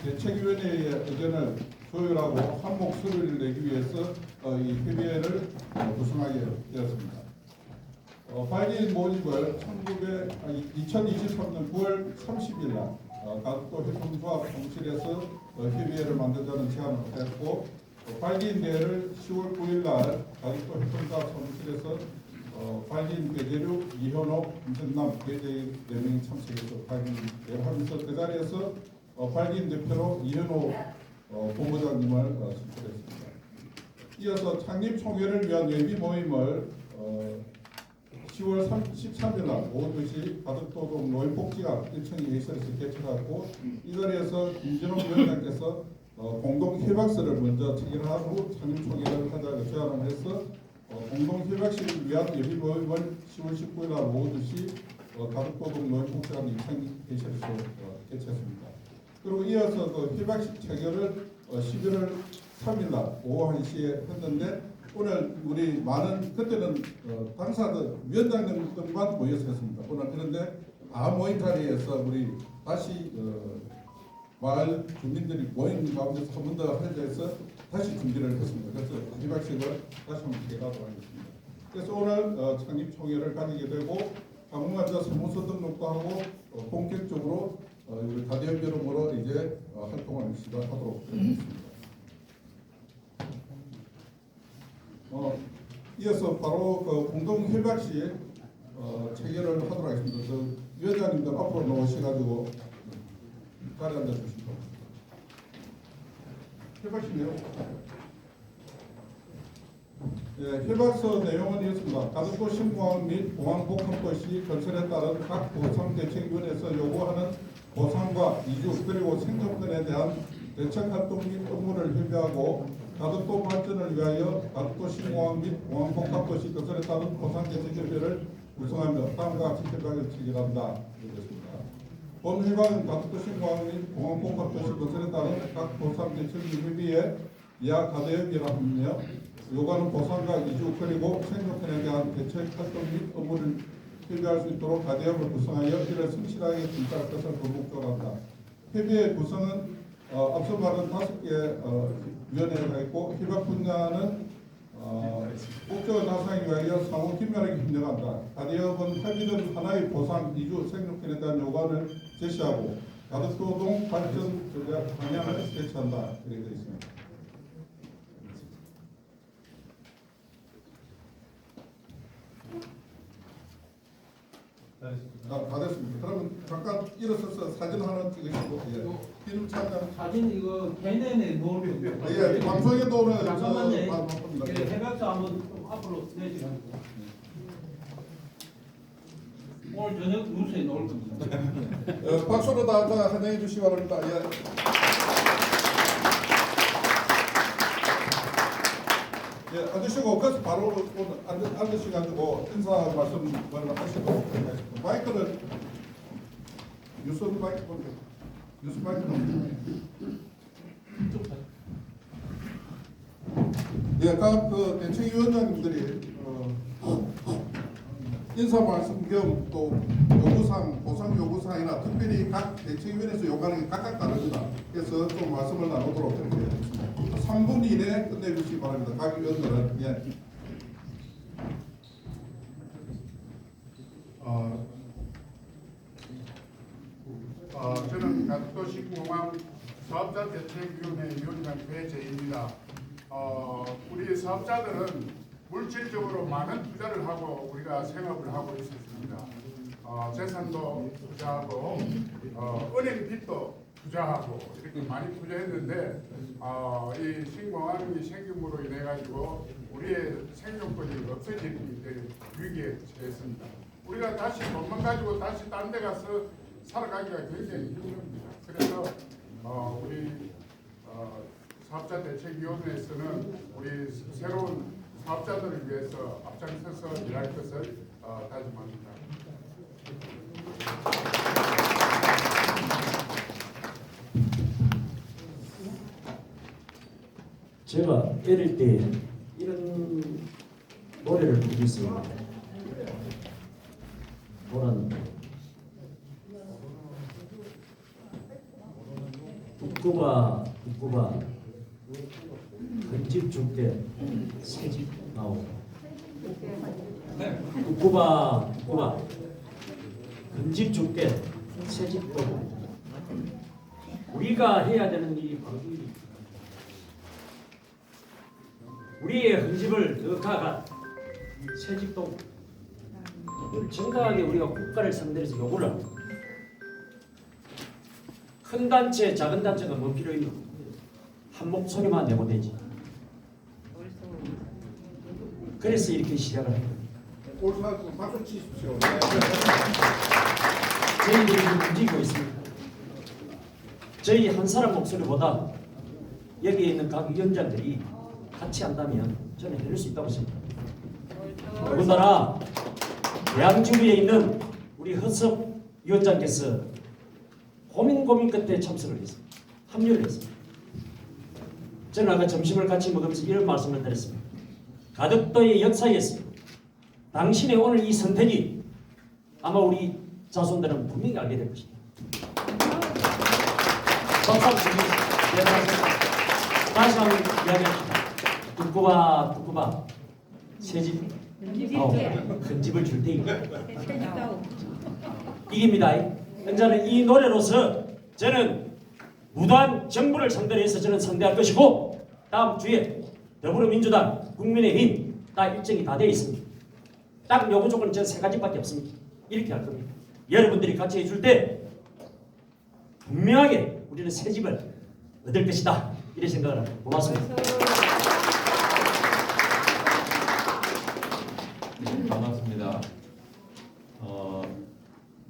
대책위원회의 의견을 조율하고 한 목소리를 내기 위해서 이 협의회를 구성하게 되었습니다. 발기인 모집을 2023년 9월 30일 날 가덕도 협동조합 총실에서 협의회를 만들자는 제안을 했고, 발기인 대회를 10월 9일 날 가덕도 협동조합 총실에서 발기인 배재류, 이현옥, 김선남 배재인 4명이 참석해서 발기인 대회를 하면서 그 자리에서 발기인 대표로 이현옥 본부장님을 선출했습니다. 이어서 창립총회를 위한 예비 모임을 10월 13일 날 오후 2시 가덕도동 노인복지관 1층 A실에서 개최하고, 이 자리에서 김진홍 위원장께서 공동 협약서를 먼저 체결한 후 창립총회를 하자고 제안을 해서 공동 협약식을 위한 예비 모임을 10월 19일 날 오후 2시 가덕도동 노인복지관 2층 A실에서 개최했습니다. 그리고 이어서 그 협약식 체결을 11월 3일 날 오후 1시에 했는데, 오늘 우리 많은 그때는 당사들 위원장님들만 모여서 했습니다. 오늘 그런데 다 모인 자리에서 우리 다시 마을 주민들이 모인 가운데서 한 번 더 하자 해서 다시 준비를 했습니다. 그래서 협약식을 다시 한번 기획하도록 하겠습니다. 그래서 오늘 창립총회를 가지게 되고 당분간자 사무소 등록도 하고 본격적으로 우리 가대현 여러모로 이제 활동을 시작하도록 하겠습니다. 이어서 바로 그 공동협약식 체결을 하도록 하겠습니다. 위원장님들 앞으로 나오셔가지고 자리 앉아주시기 바랍니다. 협약식 내용. 협약서 내용은 이렇습니다. 가덕도 신공항 및 공항복합도 시 건설에 따른 각 보상대책위원회에서 요구하는 보상과 이주 그리고 생존권에 대한 대책활동 및 업무를 협의하고, 가덕도 발전을 위하여 가덕도 신공항 및 공항복합도시 건설에 따른 보상대책협의회를 구성하며 다음과 같이 협약을 체결한다. 이렇습니다. 본 협약은 가덕도 신공항 및 공항복합도시 건설에 따른 각 보상대책협의회 이하 가대협의라 하며, 요구하는 보상과 이주 그리고 생존권에 대한 대책활동 및 업무를 협의할 수 있도록 가대협을 구성하여 이를 성실하게 준수할 것을 권고적으로 한다. 협의회 구성은 앞서 말한 5개 위원회가 있고, 협약 분야는 국적 나상에 위하여 상호 긴밀하게 협력한다. 가대협은 협의된 하나의 보상, 이주, 생존권에 대한 요구안을 제시하고 가덕도동 발전 전략 방향을 제시한다. 이렇게 되어 있습니다. 다 됐습니다. 그러면 잠깐 일어서서 사진 하나 찍으시고, 필름 촬영. 사진 이거 걔네네 놓으면 예, 방송에도 오늘 잠깐만요. 예, 해박사 한번 앞으로 내시고 오늘 저녁 뉴스에 나올 겁니다. 박수로 다 환영해 주시기 바랍니다. 예, 앉으시고 그래서 바로 앉으셔가지고 인사 말씀 먼저 하시고 마이크를 뉴스 마이크 보세요. 뉴스 마이크 각 대책위원장님들이 인사 말씀 겸 또 요구사항, 보상 요구사항이나 특별히 각 대책위원회에서 요구하는 게 각각 다릅니다. 그래서 좀 말씀을 나누도록 이렇게 3분 이내에 끝내주시기 바랍니다. 각 위원들은. 저는 가덕도 신공항 사업자 대책위원회 위원장 배재입니다. 우리 사업자들은 물질적으로 많은 투자를 하고 우리가 생업을 하고 있었습니다. 재산도 투자하고 은행 빚도 투자하고 이렇게 많이 투자했는데 이 신공항이 생김으로 인해 가지고 우리의 생존권이 없어지는 위기에 처했습니다. 우리가 다시 돈만 가지고 다시 다른 데 가서 살아가기가 굉장히 힘듭니다. 그래서 우리 사업자 대책위원회에서는 우리 새로운 사업자들을 위해서 앞장서서 일할 것을 다짐합니다. 제가 어릴 때 이런 노래를 부르겠습니다. 보라는 북극 북구바 큰집 줄게 새집 나오고 북구바 큰집 줄게 새집 나오고 우리가 해야 되는 일이 바로 이 우리의 헌집을 더 가가 새집도 정당하게 우리가 국가를 상대로 해서 요구를 합니다. 큰 단체, 작은 단체가 뭐 필요 있노? 한 목소리만 내고 되지. 그래서 이렇게 시작을 합니다. 올사도 박수 치십시오. 저희들이 지금 움직이고 있습니다. 저희 한 사람 목소리보다 여기에 있는 각 위원장들이 같이 한다면 저는 해낼 수 있다고 생각합니다. 더군다나 대항주리에 있는 우리 허섭 위원장께서 고민 끝에 참석을 했습니다. 합류를 했습니다. 저는 아까 점심을 같이 먹으면서 이런 말씀을 드렸습니다. 가덕도의 역사에서 당신의 오늘 이 선택이 아마 우리 자손들은 분명히 알게 될 것입니다. 박수 한번 주십시오. 다시 한번 이야기합니다. 북구바 새집 큰 집을 줄 테니까 이깁니다. 현재는 이 노래로서 저는 무도한 정부를 상대로 해서 저는 상대할 것이고 다음 주에 더불어민주당, 국민의힘 다 일정이 다 되어 있습니다. 딱 요구 조건은 저는 3가지밖에 없습니다. 이렇게 할 겁니다. 여러분들이 같이 해줄 때 분명하게 우리는 새 집을 얻을 것이다. 이런 생각을 합니다. 고맙습니다. 반갑습니다.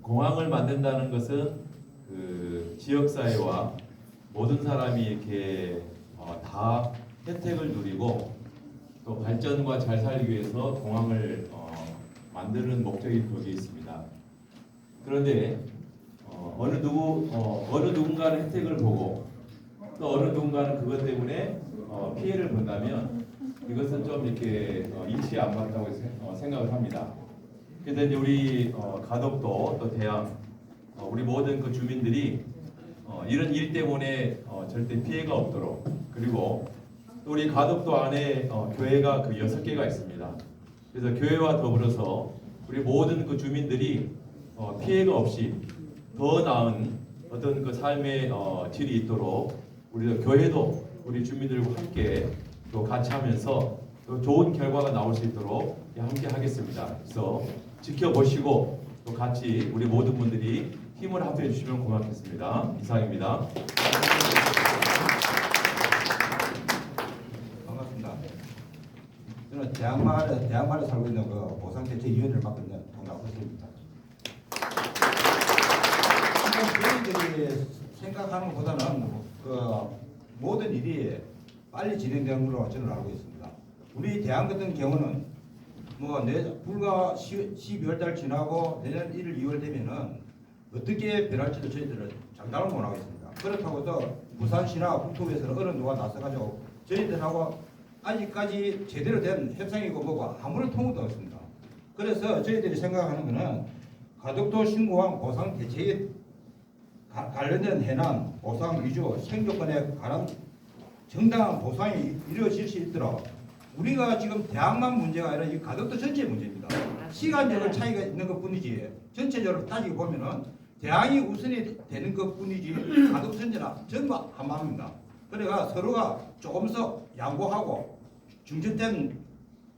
공항을 만든다는 것은 그 지역사회와 모든 사람이 이렇게 다 혜택을 누리고 또 발전과 잘 살기 위해서 공항을 만드는 목적이 거기에 있습니다. 그런데 어느 누군가는 혜택을 보고 또 어느 누군가는 그것 때문에 피해를 본다면 이것은 좀 이렇게 이치에 안 맞다고 생각을 합니다. 그래서 이제 우리 가덕도 또 대항 우리 모든 그 주민들이 이런 일 때문에 절대 피해가 없도록 그리고 또 우리 가덕도 안에 교회가 그 6개가 있습니다. 그래서 교회와 더불어서 우리 모든 그 주민들이 피해가 없이 더 나은 어떤 그 삶의 질이 있도록 우리 교회도 우리 주민들과 함께 또 같이 하면서 또 좋은 결과가 나올 수 있도록 함께 하겠습니다. 그래서 지켜보시고 또 같이 우리 모든 분들이 힘을 합해 주시면 고맙겠습니다. 이상입니다. 반갑습니다. 저는 대항마을에 살고 있는 그 보상대책위원회를 맡고 있는 동남호수입니다. 저희들이 생각하는 것보다는 그 모든 일이 빨리 진행되는 걸로 저는 알고 있습니다. 우리 대항 같은 경우는 불과 12월 달 지나고 내년 1월, 2월 되면은 어떻게 변할지도 저희들은 장담을 못 하겠습니다. 그렇다고 또 부산시나 국토부에서는 어느 누가 나서가지고 저희들하고 아직까지 제대로 된 협상이고 뭐고 아무런 통보도 없습니다. 그래서 저희들이 생각하는 것은 가덕도 신공항 보상 대책에 관련된 해난, 보상 위주, 생존권에 관한 정당한 보상이 이루어질 수 있도록 우리가 지금 대항만 문제가 아니라 이 가덕도 전체의 문제입니다. 시간적으로 차이가 있는 것 뿐이지 전체적으로 따지고 보면은 대항이 우선이 되는 것 뿐이지 가덕도 전체는 전부 한 마음입니다. 그래가 서로가 조금 더 양보하고 중재된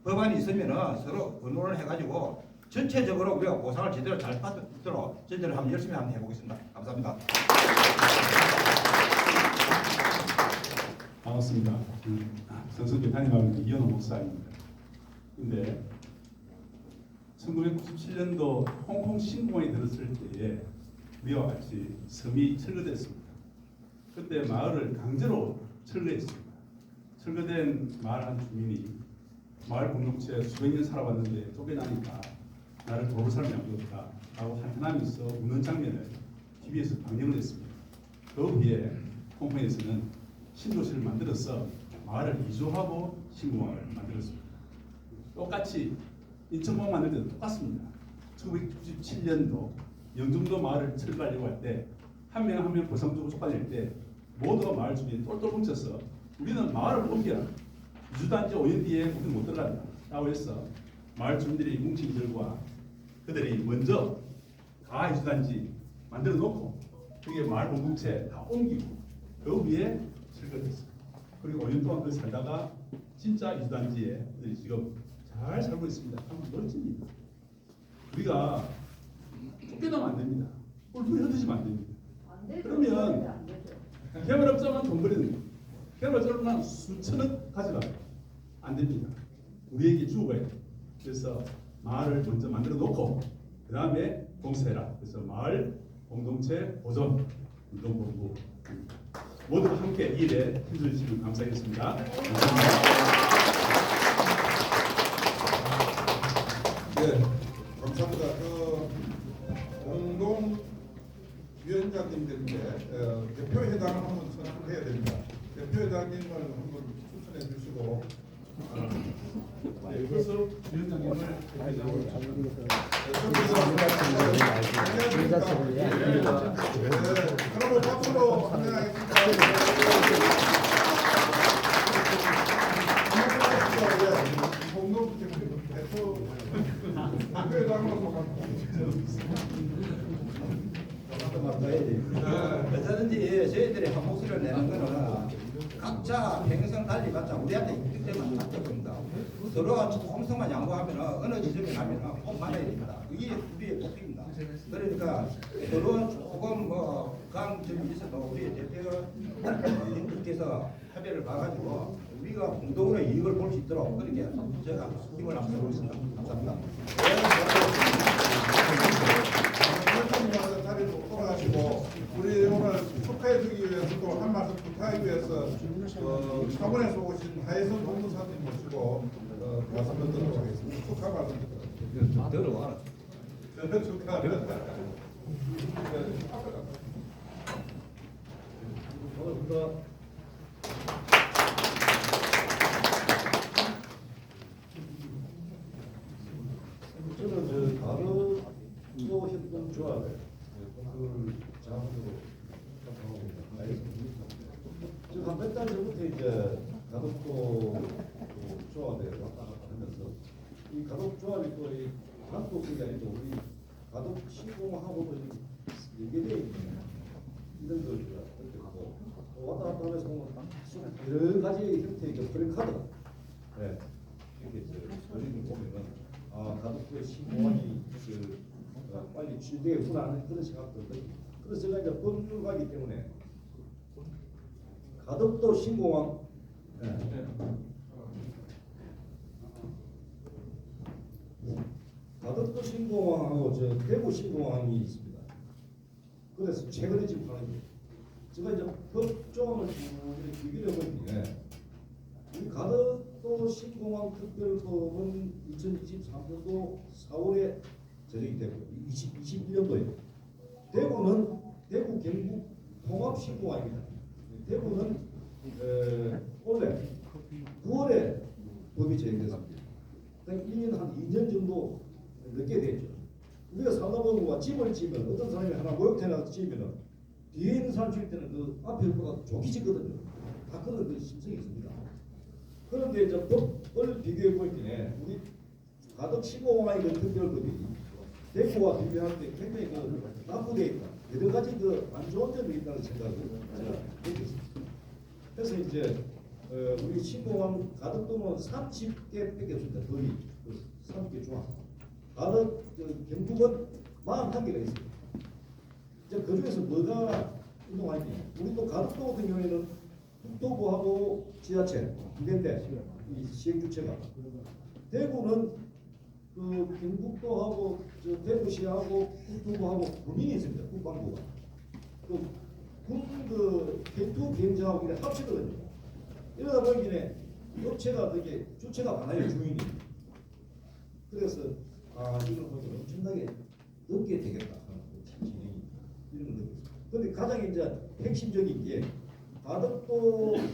법안이 있으면은 서로 의논을 해가지고 전체적으로 우리가 보상을 제대로 잘 받도록 저희들 한번 열심히 한번 해보겠습니다. 감사합니다. 반갑습니다. 성서교 담임하는 이현호 목사입니다. 근데 1997년도 홍콩 신공항이 들었을 때에 우리와 같이 섬이 철거됐습니다. 그때 마을을 강제로 철거했습니다. 철거된 마을 한 주민이 마을 공동체에 수백 년 살아왔는데 쫓겨나니까 나를 도울 사람이 아무도 없다 하고 한탄함이 있어 우는 장면을 TV에서 방영을 했습니다. 그 후에 홍콩에서는 신도시를 만들어서 마을을 이주하고 신공항을 만들었습니다. 똑같이 인천공항 만들 때도 똑같습니다. 1997년도 영종도 마을을 철거하려고 할 때 한 명 한 명 보상 주고 쫓아낼 때 모두가 마을 주민 똘똘 뭉쳐서 우리는 마을을 옮겨라. 이주단지 5년 뒤에 우리는 못 들어간다. 라고 해서 마을 주민들이 뭉친 결과 그들이 먼저 다 이주단지 만들어 놓고 그게 마을 공동체 다 옮기고 그 위에 설거지했어요. 그리고 5년 동안 그 살다가 진짜 이주단지에 그들이 지금 잘 살고 있습니다. 참 멋집니다. 우리가 쫓겨나면 안 됩니다. 꿀꿀 흘리시면 안 됩니다. 그러면 개발업자만 돈 버리는 거예요. 개발업자만 수천억 가져가요. 안 됩니다. 우리에게 주어야 돼요. 그래서 마을을 먼저 만들어 놓고 그 다음에 공세라. 그래서 마을 공동체 보존 운동본부 모두가 함께 이 일에 힘주시면 감사하겠습니다. 네, 감사합니다. 공동 위원장님들께 대표회장을 한번 선출을 해야 됩니다. 대표회장님을 한번 추천해 주시고 그래서 위원장님을 그럼 박수로 환영하겠습니다. 공동 대표회장으로 어쩌든지 저희들이 한 목소리를 내는 거는 각자 평생 달리 갖자 우리한테 이득되는 장점입니다. 서로가 hom성만 양보하면 어느 지점에 가면 꼭 만나야 됩니다. 이게 우리의 목표입니다. 그러니까 서로 조금 강점이 있어도 우리 대표님께서 협의를 봐가지고 우리가 공동으로 이익을 볼 수 있도록 그렇게 제가 힘을 합쳐보고 있습니다. 감사합니다. 자리로 돌아가시고 우리 오늘 축하해주기 위해서 또 한 말씀 부탁하기 위해서 차원에서 오신 하혜선 법무사님 모시고 말씀 듣도록 하겠습니다. 축하 말씀 드리도록 들어와라. 저는 축하합니다. 저는 가로 협동조합에 그걸 자문으로 활동하고 있습니다. 지금 한 몇 달 전부터 이제 가덕도 조합에 왔다 갔다 하면서 이 가덕조합이 또 이 한국이 아니고 우리 가덕 시공하고도 연계되어 있는 이런 걸 느꼈고 왔다 갔다 하면서 여러 가지 형태의 프레카드 이렇게 그림을 보면은 가덕도의 시공이 빨리 취재구나 하는 그런 생각도 듭니다. 그래서 제가 이제 법률가이기 때문에 가덕도 신공항 가덕도 신공항하고 저 대구 신공항이 있습니다. 그래서 최근에 지금 하는 거예요. 제가 이제 법조항을 쭉 비교해 보니까 이 가덕도 신공항 특별법은 2023년도 4월에 제정이 되고 21년도에 대구는 대구 경북 통합신공항입니다. 대구는 올해 9월에 법이 제정됐습니다. 1년 한 2년 정도 늦게 됐죠. 우리가 살다 보면 집을 지으면 어떤 사람이 하나 모욕태나 지으면 뒤에 있는 사람 지을 때는 그 앞에 보다 좋게 짓거든요. 다 그런 그 심성이 있습니다. 그런데 이제 법을 비교해 볼 때 우리 가덕 신공항의 그 특별법이 대구와 비교할 때 굉장히 그 나쁘게 있다. 여러 가지 그 안 좋은 점이 있다는 생각을 제가 느꼈습니다. 그래서 이제 우리 신공항 가덕도는 30개밖에 없습니다. 법이 30개 조항. 가덕 경북은 41개가 있습니다. 이제 그 중에서 뭐가 운동하냐? 우리 또 가덕도 같은 경우에는 국토부하고 지자체 두 개인데 이 시행주체가 대구는 그 경북도하고 대구시하고 국토부하고 군인이 있습니다. 국방부가 군 개투 비행장하고 이렇게 합치거든요. 이러다 보니까 업체가 되게 주체가 많아요. 주인이. 그래서 이걸 보면 엄청나게 늦게 되겠다 하는 진행이 이런 걸 느꼈어요. 그런데 가장 이제 핵심적인 게 가덕도는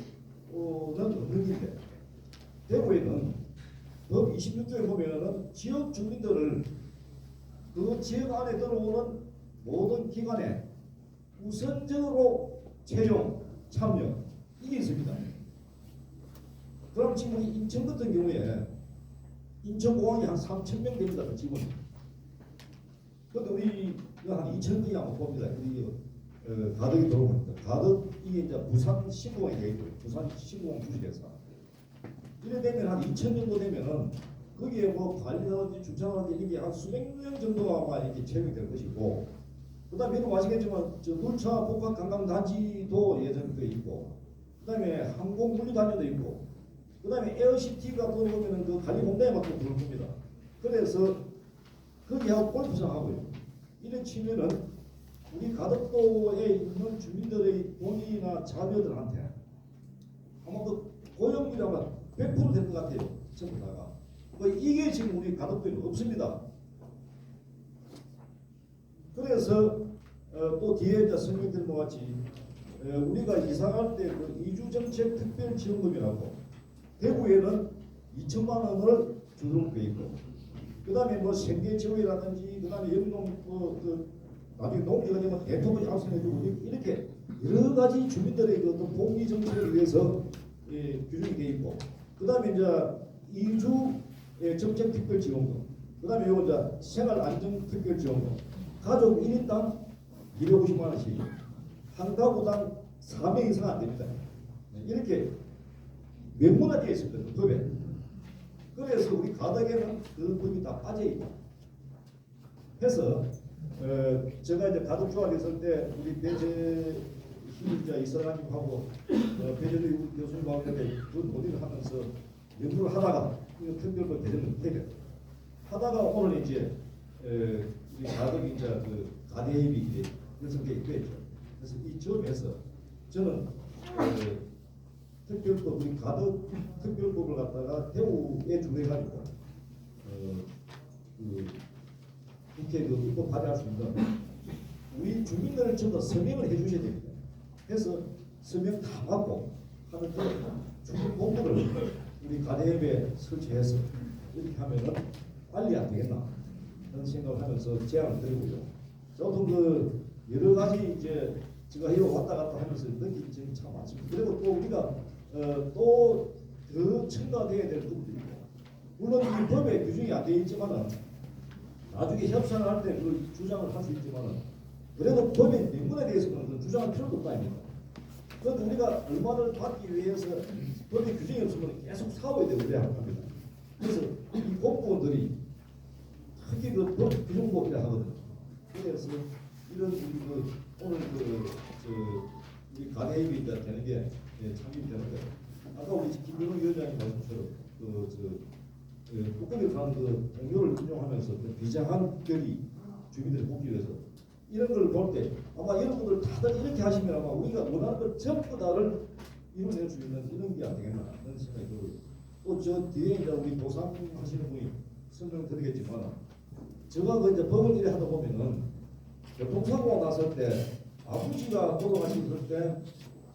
없는 일인데 대구에는 법 26조에 보면은 지역 주민들을 그 지역 안에 들어오는 모든 기관에 우선적으로 채용, 참여 이게 있습니다. 그럼 지금 우리 인천 같은 경우에 인천공항이 한 3,000명 됩니다. 지금. 근데 우리 한 2,000명이 아마 봅니다. 우리 가덕이 들어옵니다. 가덕 이게 이제 부산 신공항이 되겠고요. 부산 신공항 주식회사. 이래 되면 한 2,000 정도 되면은 거기에 뭐 관리라든지 주차라든지 이게 한 수백 명 정도가 아마 이렇게 채용이 될 것이고, 그다음에 여러분 아시겠지만 저 물차 복합 관광 단지도 예정돼 있고, 그다음에 항공 물류 단지도 있고, 그다음에 에어시티가 또 보면은 그 관리 공단에 맡고 들어올 겁니다. 그래서 거기하고 골프장 하고요. 이런 치면은 우리 가덕도에 있는 주민들의 돈이나 자녀들한테 아마 그 고용률이 아마 100% 될 것 같아요. 전부 다가. 이게 지금 우리 가덕도에 없습니다. 그래서 또 뒤에 이제 설명드린 것 같이 우리가 이사갈 때 그 이주정책 특별지원금이라고 대구에는 2천만 원을 주도록 돼 있고, 그 다음에 뭐 생계지원이라든지, 그 다음에 영농 그 나중에 농지가 되면 대통령이 앞서내주고 이렇게 여러 가지 주민들의 그 어떤 복리 정책을 위해서 규정이 돼 있고, 그 다음에 이제 이주 정책 특별지원금, 그 다음에 요거 이제 생활안정 특별지원금, 가족 1인당 250만 원씩, 한 가구당 4명 이상 안 됩니다. 이렇게 명문화 되어 있습니다. 그 법에. 그래서 우리 가덕에는 그 법이 다 빠져 있고 해서 제가 이제 가덕 조합했을 때 우리 배재 희자 이사장님하고 배재도 교수님하고 이렇게 그 논의를 하면서 연구를 하다가 특별법 개정을 해결 하다가 오늘 이제 우리 가덕이 이제 그 가대입이 이제 연성되게 됐죠. 그래서 이 점에서 저는 특별법 우리 가덕 특별법을 갖다가 대우에 주도해가지고 그 국회 그 입법 발의할 수 있는 우리 주민들을 전부 다 서명을 해주셔야 됩니다. 그래서 서명 다 받고 하는 그런 주민 본부를 우리 가대협에 설치해서 이렇게 하면은 빨리 안 되겠나 그런 생각을 하면서 제안을 드리고요. 저도 그 여러 가지 이제 제가 이거 왔다 갔다 하면서 느낀 점이 참 많습니다. 그리고 또 우리가 또 더 첨가돼야 될 부분도 있고, 물론 이 법에 규정이 안 되어 있지만은 나중에 협상을 할 때 그 주장을 할 수 있지만은 그래도 법의 명분에 대해서는 주장할 필요도 없다 아닙니까? 그런데 우리가 얼마를 받기 위해서 법의 규정이 없으면 계속 싸워야 되고 그래야 합니다. 그래서 이 공무원들이 특히 그 법 규정법이라 하거든요. 그래서 이런 우리 그 오늘 우리 가대입이 되는 게 참임이 되는데, 아까 우리 김병호 위원장님 말씀처럼 국권을 가는 그 동료를 운영하면서 그 비장한 결의 주민들을 돕기 위해서 이런 걸 볼 때 아마 여러분들 다들 이렇게 하시면 아마 우리가 원하는 것 전부 다를 이뤄낼 수 있는 이런 게 안 되겠나 그런 생각이 들고요. 또 저 뒤에 이제 우리 보상하시는 분이 설명드리겠지만, 제가 그 이제 법을 일에 하다 보면은 교통사고가 났을 때 아버지가 돌아가셨을 때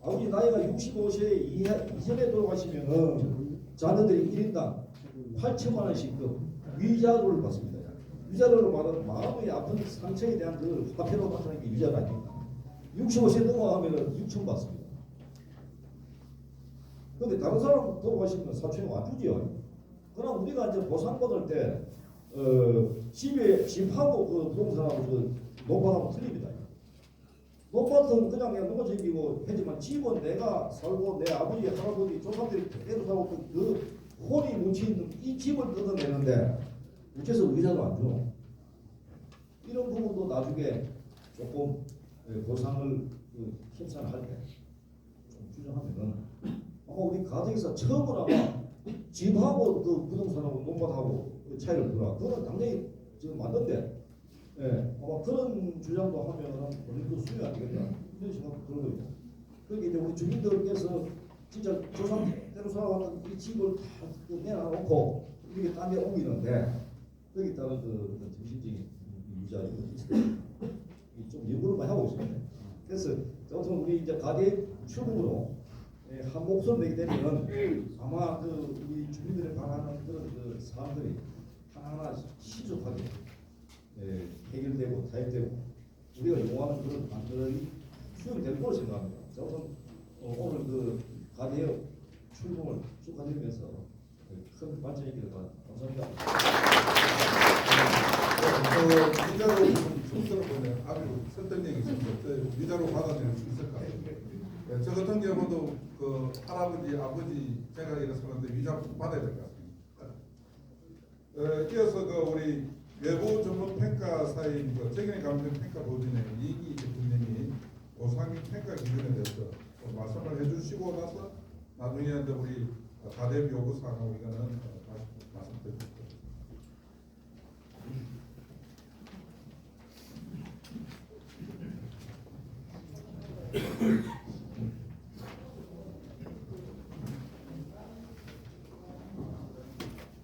아버지 나이가 65세 이전에 돌아가시면은 자녀들이 1인당 8천만 원씩 그 위자료를 받습니다. 위자료로 말하는 마음의 아픈 상처에 대한 그 화폐로 나타나는 게 위자료 아닙니까? 65세 넘어가면은 6천 받습니다. 그런데 다른 사람 돌아가시면 4천이 안 주지요. 그러나 우리가 이제 보상받을 때 집하고 그 부동산하고 그 농반하고 틀립니다. 농반은 그냥 농어지기고 하지만 집은 내가 살고 내 아버지 할아버지 조상들이 그대로 살고 그 혼이 뭉쳐있는 이 집을 뜯어내는데 어째서 의자도 안 줘. 이런 부분도 나중에 조금 보상을 협상을 할 때 좀 주장하면은 아마 우리 가정에서 처음으로 아마 집하고 그 부동산하고 농반하고 차이를 두라. 그거는 당연히 지금 맞는데, 아마 그런 주장도 하면은 본인도 수용이 안 되겠다 이런 생각도 들거든요. 그러니까 이제 우리 주민들께서 진짜 조상대로 살아왔던 이 집을 다 내놔놓고 이렇게 딴 데 옮기는데 거기에 따른 그 정신적인 유자 좀 연구를 많이 하고 있습니다. 그래서 아무튼 우리 이제 가게 출국으로 한 목소리 내게 되면 아마 그 우리 주민들에 관한 그런 그 사안들이 하나하나 신속하게 해결되고 타협되고 우리가 요구하는 그런 안들이 수용될 거로 생각합니다. 우선 오늘 그 가대역 출범을 축하드리면서 큰 반전이 있기를 감사합니다. 미자로 순서를 보면 아주 설득력이 있어서 미자로 받아들일 수 있을 것 같아요. 네, 저 같은 경우도 그 할아버지, 아버지 제가 이랬었는데 미자 받아야 될 것 같습니다. 이어서 그 우리 외부 전문 평가사인 그 정인의 감정 평가 보증의 이기 대표님이 오상민 평가 기준에 대해서 말씀을 해주시고 나서 나중에 이제 우리 가대협 요구 사항하고 이거는 다시 말씀드립니다.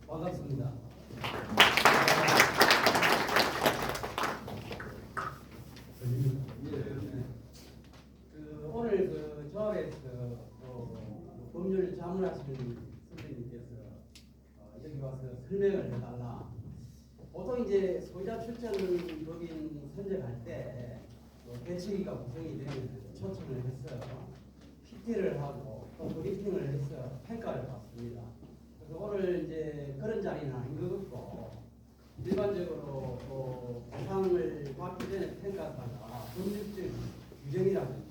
반갑습니다. 오늘 그 조합에서 법률 자문하시는 선생님께서 여기 와서 설명을 해달라. 보통 이제 소유자 출전 법인 선정할 때 대책위가 구성이 되면 초청을 해서 PT를 하고 또 브리핑을 해서 평가를 받습니다. 그래서 오늘 이제 그런 자리는 아닌 것 같고 일반적으로 보상을 받기 전에 평가사가 법률적 규정이라든지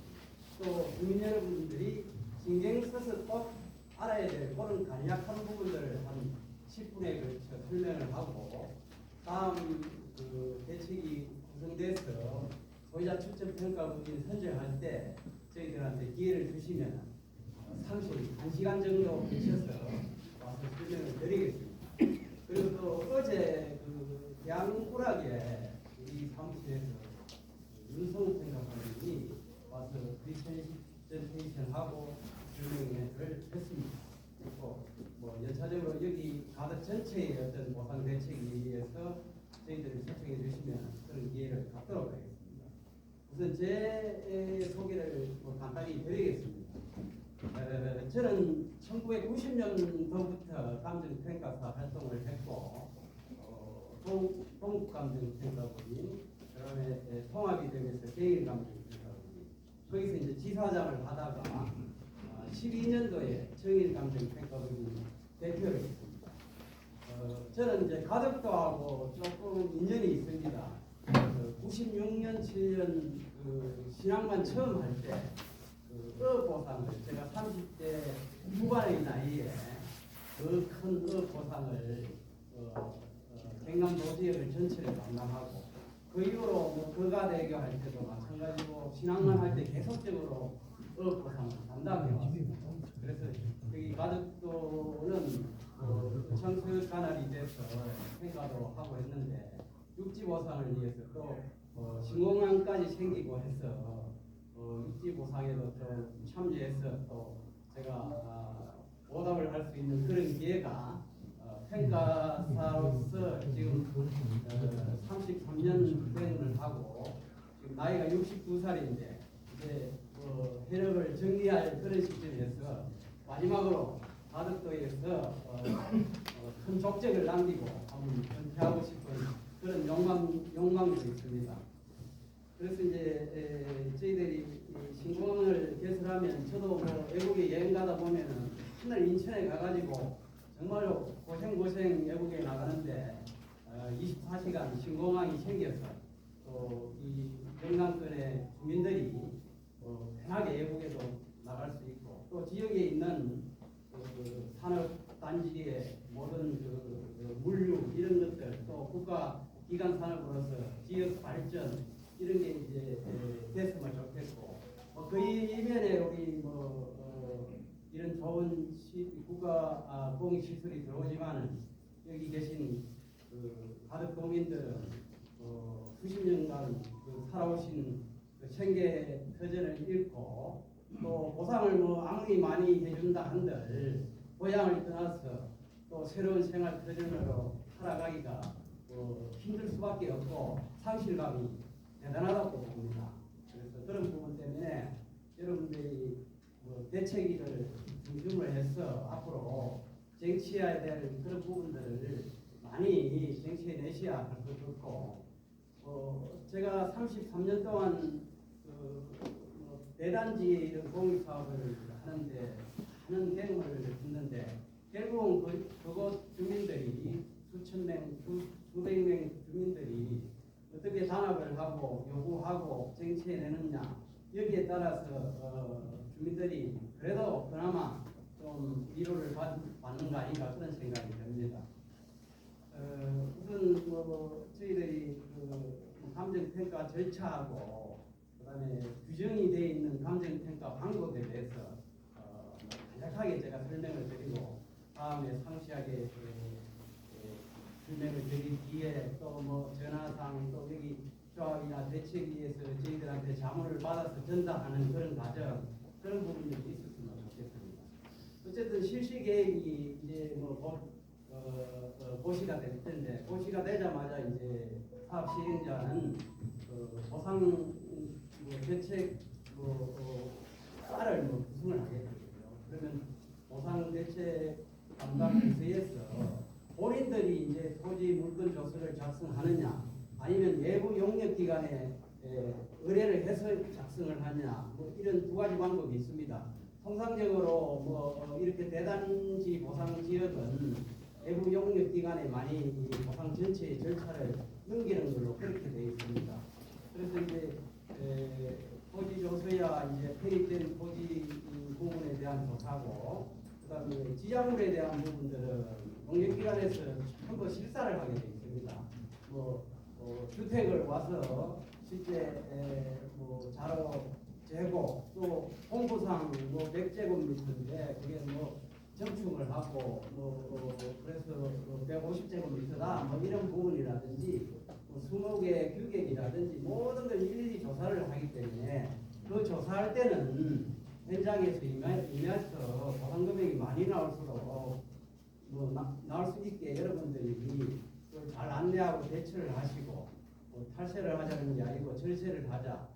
또 국민 여러분들이 신경 써서 꼭 알아야 될 그런 간략한 부분들을 한 10분에 걸쳐 설명을 하고 다음 그 대책이 구성돼서 소유자 출전 평가 법인 선정할 때 저희들한테 기회를 주시면 1시간 정도 계셔서 와서 설명을 드리겠습니다. 그리고 또 어제 그 대한문학의 우리 사무실에서 윤성우 평가관님이 와서 프리젠테이션하고 설명을 했습니다. 그리고 뭐 연차적으로 여기 가덕 전체의 어떤 보상 대책에 의해서 저희들을 초청해 주시면 그런 기회를 갖도록 하겠습니다. 우선 제 소개를 뭐 간단히 드리겠습니다. 저는 1990년도부터 감정평가사 활동을 했고 동국감정평가원이 그다음에 통합이 되면서 개인감정평가원이 거기서 이제 지사장을 하다가 12년도에 정일감정평가원이 대표를 했습니다. 저는 이제 가덕도하고 조금 인연이 있습니다. 96년, 7년 그 신앙만 처음 할 때 보상을 제가 30대 후반의 나이에 그 큰 보상을 경남도 지역을 전체를 담당하고 그 이후로 뭐 거가대교 할 때도 마찬가지고 신앙만 할 때 계속적으로 보상을 담당해 왔습니다. 그래서 여기 가덕도는 청소 관할이 돼서 평가도 하고 했는데 육지 보상을 위해서 또 신공항까지 생기고 해서 육지 보상에도 좀 참여해서 또 제가 보답을 할 수 있는 그런 기회가 평가사로서 지금 33년 수행을 하고 지금 나이가 62살인데 이제 해력을 정리할 그런 시점에서 마지막으로 가덕도에서 큰 족적을 남기고 한번 은퇴하고 싶은 그런 욕망도 있습니다. 그래서 이제 저희들이 신공항을 개설하면 저도 뭐 외국에 여행 가다 보면은 맨날 인천에 가가지고 정말로 고생 외국에 나가는데 24시간 신공항이 생겨서 또 이 경남권의 주민들이 편하게 외국에도 나갈 수 있고 또 지역에 있는 산업 단지의 모든 물류 이런 것들 또 국가 기관 산업으로서 지역 발전 이런 게 이제 됐으면 좋겠고 그 이면에 우리 이런 좋은 국가 공익 시설이 들어오지만은 여기 계신 가덕도민들은 수십 년간 살아오신 생계 터전을 잃고 또 보상을 아무리 많이 해준다 한들 고향을 떠나서 또 새로운 생활 터전으로 살아가기가 힘들 수밖에 없고 상실감이 대단하다고 봅니다. 그래서 그런 부분 때문에 여러분들이 대책위를 중심을 해서 앞으로 쟁취해야 될 그런 부분들을 많이 쟁취해 내셔야 할 것 같고 제가 33년 동안 대단지 이런 공익 사업을 하는데 하는 경험을 듣는데 결국은 그곳 주민들이 수천 명, 수백 명의 주민들이 어떻게 단합을 하고 요구하고 쟁취해내느냐 여기에 따라서 주민들이 그래도 그나마 좀 위로를 받는 거 아닌가 그런 생각이 듭니다. 우선 뭐 저희들이 그 감정평가 절차하고 그다음에 규정이 되어 있는 감정평가 방법에 대해서 간략하게 제가 설명을 드리고 다음에 상세하게 설명을 드리기 위해 또 뭐 전화상 또 여기 조합이나 대책위에서 저희들한테 자문을 받아서 전달하는 그런 과정 그런 부분들이 있었으면 좋겠습니다. 어쨌든 실시 계획이 이제 뭐 고시가 될 텐데 고시가 되자마자 이제 사업 시행자는 보상 대책 딸을 구성을 하게 되고요. 그러면 보상 대책 담당 부서에서 본인들이 이제 토지 물건 조서를 작성하느냐 아니면 외부 용역 기관에 의뢰를 해서 작성을 하냐 뭐 이런 두 가지 방법이 있습니다. 통상적으로 뭐 이렇게 대단지 보상 지역은 외부 용역 기관에 많이 보상 전체의 절차를 넘기는 걸로 그렇게 되어 있습니다. 그래서 이제 토지 조서야 이제 폐입된 토지 부분에 대한 조사고 그다음에 지자물에 대한 부분들은 용역기관에서 전부 실사를 하게 되어 있습니다. 주택을 와서 실제 자로 재고 또 공부상 100제곱미터인데 그게 정축을 하고 그래서 150제곱미터다 이런 부분이라든지 20개 규격이라든지 모든 걸 일일이 조사를 하기 때문에 그 조사할 때는 현장에서 임해서 보상 금액이 많이 나올수록 나올 수 있게 여러분들이 그걸 잘 안내하고 대처를 하시고 탈세를 하자는 게 아니고 절세를 하자.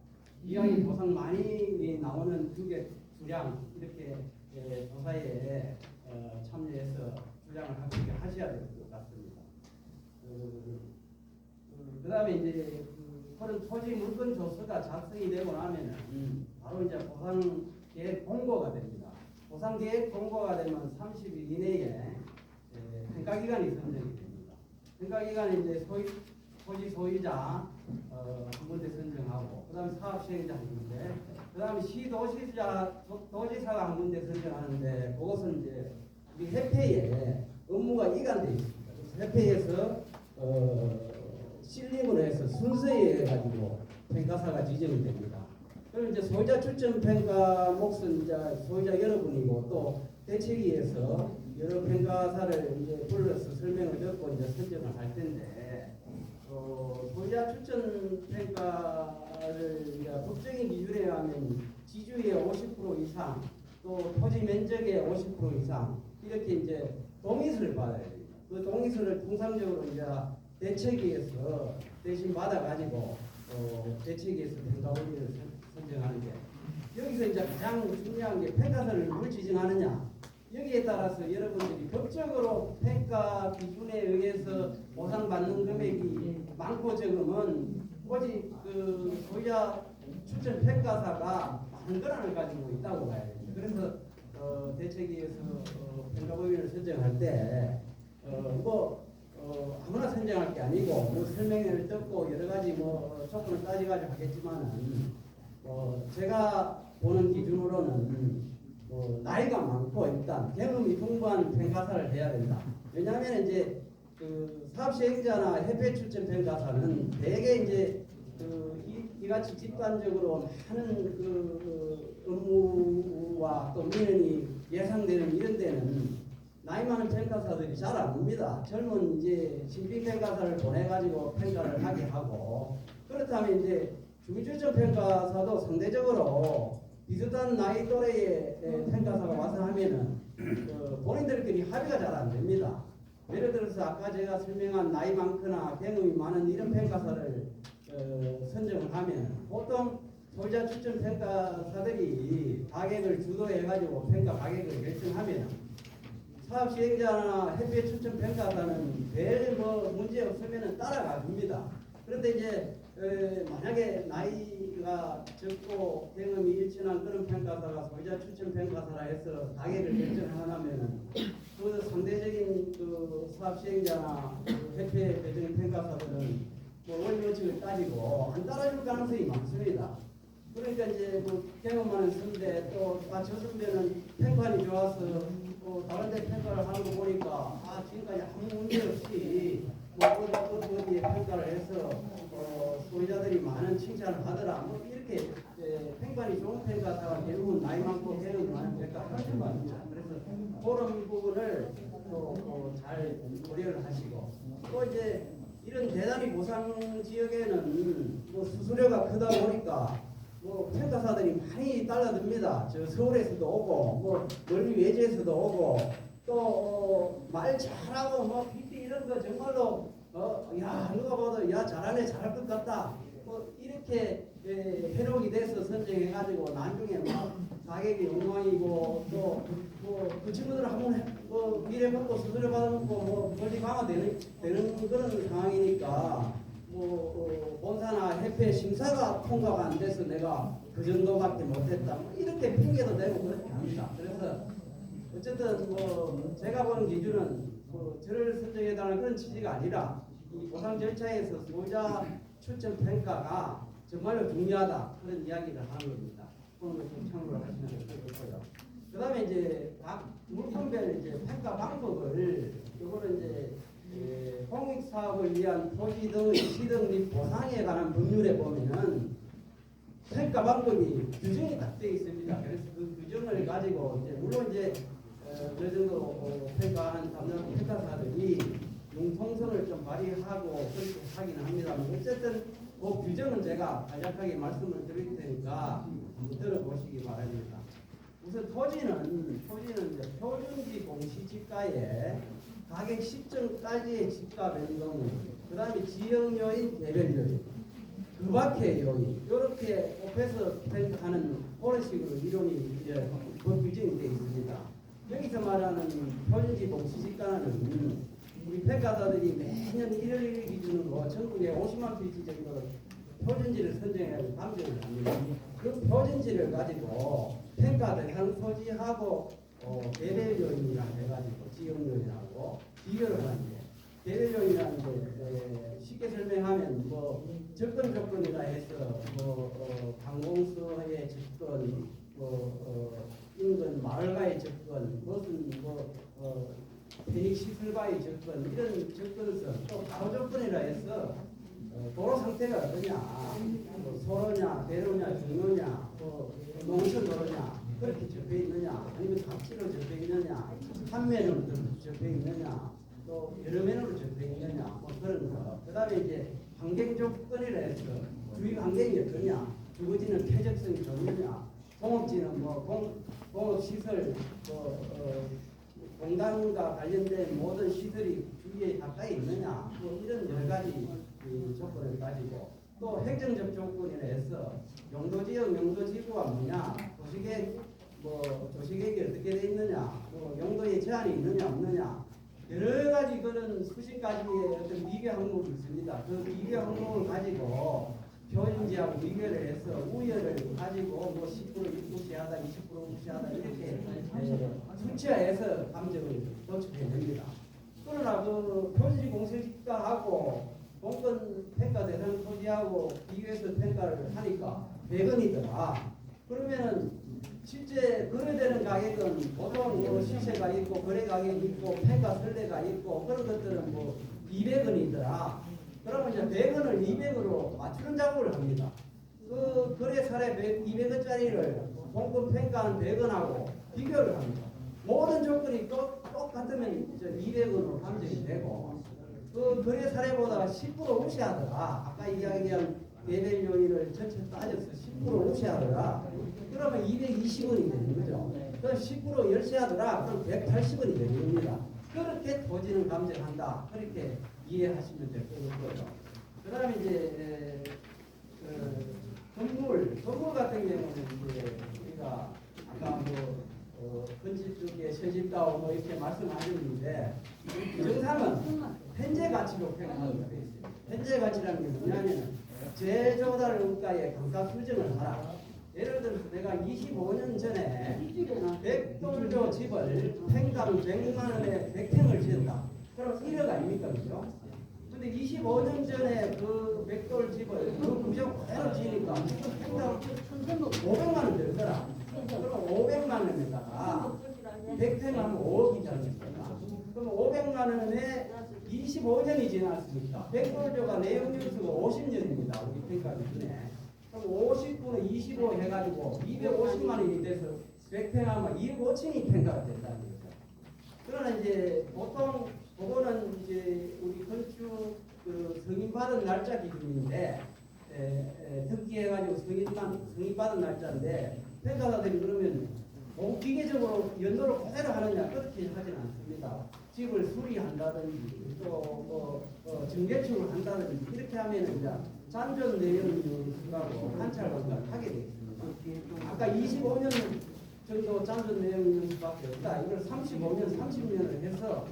이왕이 보상 많이 나오는 규격 수량 이렇게 조사에 참여해서 주장을 하셔야 될 것 같습니다. 그다음에 이제 그런 토지 물건 조서가 작성이 되고 나면은 바로 이제 보상 계획 공고가 됩니다. 보상 계획 공고가 되면 30일 이내에 평가기관이 선정이 됩니다. 평가기관이 이제 토지 소유자 한 군데 선정하고, 그다음에 사업 시행자 한 군데, 그다음에 도지사가 한 군데 선정하는데, 그것은 이제 우리 협회에 업무가 이관되어 있습니다. 그래서 협회에서 실림을 해서 순서에 가지고 평가사가 지정이 됩니다. 그럼 이제 소유자 출전 평가 몫은 이제 소유자 여러분이고 또 대책위에서 여러 평가사를 이제 불러서 설명을 듣고 이제 선정을 할 텐데, 소유자 출전 평가를 이제 법적인 기준에 의하면 지주의 50% 이상 또 토지 면적의 50% 이상 이렇게 이제 동의서를 받아야 됩니다. 그 동의서를 통상적으로 이제 대책위에서 대신 받아가지고 대책위에서 평가원리를 선정하는데, 여기서 이제 가장 중요한 게 평가서를 누굴 지정하느냐. 여기에 따라서 여러분들이 법적으로 평가 기준에 의해서 보상받는 금액이 많고 적으면 오직 그 소유자 출전 평가사가 많은 권한을 가지고 있다고 봐야 됩니다. 그래서 대책위에서 평가법인을 선정할 때 아무나 선정할 게 아니고 설명회를 듣고 여러 가지 조건을 따져가지고 하겠지만은 제가 보는 기준으로는 나이가 많고 일단 경험이 풍부한 평가사를 해야 된다. 왜냐하면 이제 그 사업 시행자나 협회 출전 평가사는 대개 이제 이같이 집단적으로 많은 그 업무와 또 민원이 예상되는 이런 데는 나이 많은 평가사들이 잘 안 옵니다. 젊은 이제 신빙 평가사를 보내가지고 평가를 하게 하고, 그렇다면 이제 주민출전 평가사도 상대적으로 비슷한 나이 또래의 평가사가 와서 하면은 본인들끼리 합의가 잘 안 됩니다. 예를 들어서 아까 제가 설명한 나이 많거나 경험이 많은 이런 평가사를 선정을 하면 보통 소유자 출전 평가사들이 가격을 주도해가지고 평가 가격을 결정하면 사업 시행자나 협회 출전 평가사는 별 문제 없으면 따라가 줍니다. 그런데 이제 만약에 나이가 적고 경험이 일진한 그런 평가사가 소유자 추천 평가사라 해서 가격을 결정하려면은 그 상대적인 그 사업 시행자나 그 협회 배정 평가사들은 뭐 원리 원칙을 따지고 안 따라줄 가능성이 많습니다. 그러니까 이제 그 경험 많은 선배 또 저 선배는 평판이 좋아서 또 다른 데 평가를 하는 거 보니까 지금까지 아무 문제 없이 뭐 어디에 평가를 해서 소유자들이 많은 칭찬을 하더라. 뭐 이렇게 평판이 좋은 평가사가 대부분 나이 많고 경험이 많은 평가를 하는 거 아닙니까? 그래서 그런 부분을 또 잘 고려를 하시고 또 이제 이런 대단히 보상 지역에는 뭐 수수료가 크다 보니까 뭐 평가사들이 많이 달라듭니다. 저 서울에서도 오고 뭐 멀리 외지에서도 오고 또 말 잘하고 뭐 PT 이런 거 정말로 야 누가 봐도 야 잘하네 잘할 것 같다 뭐 이렇게 회록이 돼서 선정해가지고 나중에 뭐 가격이 엉망이고 또 뭐 그 친구들 한번 뭐 미래 먹고 수수료 받아먹고 뭐 멀리 가면 되는 그런 상황이니까 뭐 본사나 협회 심사가 통과가 안 돼서 내가 그 정도밖에 못했다 뭐 이렇게 핑계도 대고 그렇게 합니다. 그래서 어쨌든 뭐 제가 보는 기준은 뭐 저를 선정해달라는 그런 취지가 아니라 이 보상 절차에서 소유자 추천 평가가 정말로 중요하다 그런 이야기를 하는 겁니다. 그런 좀 참고를 하시면 좋겠고요. 그다음에 이제 각 물품별 이제 평가 방법을 이거는 이제 공익 사업을 위한 토지 등의 시등 및 보상에 관한 법률에 보면은 평가 방법이 규정이 딱 되어 있습니다. 그래서 그 규정을 가지고 이제 물론 이제 어느 정도 평가하는 담당 평가사들이 융통성을 좀 발휘하고 그렇게 하기는 합니다만 어쨌든 그 규정은 제가 간략하게 말씀을 드릴 테니까 한번 들어보시기 바랍니다. 우선 토지는 이제 표준지 공시지가에 가격 시점까지의 지가 변동, 그 다음에 지역 요인, 개별 요인, 그 밖의 요인, 이렇게 곱해서 평가하는 그런 식으로 이론이 이제 그 규정이 되어 있습니다. 여기서 말하는 표준지 공시지가는 우리 평가사들이 매년 1월 1일 기준으로 전국에 50만 필지 정도로 표준지를 선정해서 방정을 합니다. 그 표준지를 가지고 평가 대상 토지하고 개별 요인이라 해가지고 지역 요인하고 비교를 하는데 개별 요인이라는 게 쉽게 설명하면 뭐 접근 조건이라 해서 뭐 관공서의 접근, 인근 마을과의 접근, 무슨 편익 시설과의 접근 이런 접근성 또 바로 조건이라 해서 도로 상태가 어떠냐, 뭐 소로냐, 대로냐, 중로냐, 농촌 도로냐 그렇게 접해 있느냐, 아니면 각지로 접해 있느냐, 한 면으로 접해 있느냐, 또 여러 면으로 접해 있느냐, 뭐 그런 거. 그다음에 이제 환경 조건이라 해서 주위 환경이 어떠냐, 주거지는 쾌적성이 좋느냐, 공업지는 뭐 공업 시설, 공단과 관련된 모든 시설이 주위에 가까이 있느냐, 뭐 이런 여러 가지 조건을 가지고 또 행정적 조건이라 해서 용도지역, 용도지구가 뭐냐, 도시계획이 어떻게 돼 있느냐, 뭐 용도에 제한이 있느냐 없느냐 여러 가지 그런 수십 가지의 어떤 비교 항목이 있습니다. 그 비교 항목을 가지고 표준지하고 비교를 해서 우열을 가지고 뭐 10% 무시하다, 20% 무시하다 이렇게 수치화해서 감정을 도출해냅니다. 그러나 그 표준지 공시지가하고 공권 평가 대상 토지하고 비교해서 평가를 하니까 100원이더라. 그러면은 실제 거래되는 가격은 보통 뭐 시세가 있고 거래 가격이 있고 평가 설례가 있고 그런 것들은 뭐 200원이더라. 그러면 이제 100원을 200으로 맞추는 작업을 합니다. 그 거래 사례 200원짜리를 공권 평가한 100원하고 비교를 합니다. 모든 조건이 똑같으면 200원으로 감정이 되고 그 거래 사례보다 10% 우시하더라. 아까 이야기한 개별 요인을 전체 따져서 10% 우시하더라. 그러면 220원이 되는 거죠. 그럼 10% 열세하더라. 그럼 180원이 되는 겁니다. 그렇게 토지는 감정한다. 그렇게 이해하시면 될 거고요. 그 다음에 이제 건물 같은 경우는 이제 우리가 아까 건축 쪽에 세집다오 뭐 이렇게 말씀하셨는데 정상은 현재 가치로 평가하는 게 있어요. 현재 가치라는 게 뭐냐면 재조달 원가에 감가 수정을 하라. 예를 들어서 내가 25년 전에 100돌조 집을 평당 100만 원에 100평을 지었다. 그럼 1억 아닙니까? 그죠? 근데 25년 전에 그 100돌 집을 그 구조 그대로 지으니까 평당 500만 원 들더라. 그럼 500만 원에다가 100평 하면 5억이지 않습니까? 그럼 500만 원에 25년이 지났으니까 100돌조가 내용연수가 50년입니다. 우리 평가 기준에. 그럼 50분의 25 해가지고 250만 원이 돼서 100평 하면 2억 5천이 평가가 된다는 거죠. 그러나 이제 보통 그거는 이제 우리 건축 그 승인받은 날짜 기준인데 등기해가지고 승인받은 날짜인데 평가사들이 그러면 기계적으로 연도를 그대로 하느냐 그렇게 하진 않습니다. 집을 수리한다든지 또 증개축을 한다든지 이렇게 하면은 이제 잔존 내용하고 관찰 관계를 하게 되어 있습니다. 아까 25년 정도 잔존 내용밖에 없다. 이걸 35년, 30년을 해서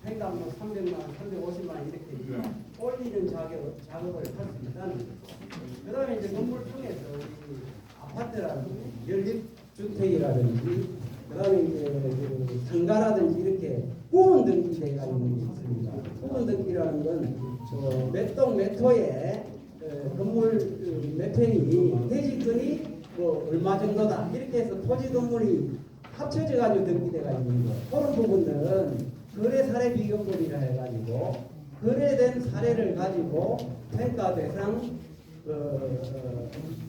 횡단 300만 원, 350만 원 이렇게 올리는 작업을 할 수 있다는 거죠. 그 다음에 이제 건물 통해서 우리 아파트라든지 연립주택이라든지 그 다음에 이제 그 상가라든지 이렇게 부분 등기대가 있는 게 있습니다. 부분 등기라는 건 몇 동 몇 호에 건물 몇 평이 대지권이 뭐 얼마 정도다 이렇게 해서 토지 건물이 합쳐져 가지고 등기대가 있는 거. 그런 부분들은 거래 사례 비교법이라 해가지고 거래된 사례를 가지고 평가 대상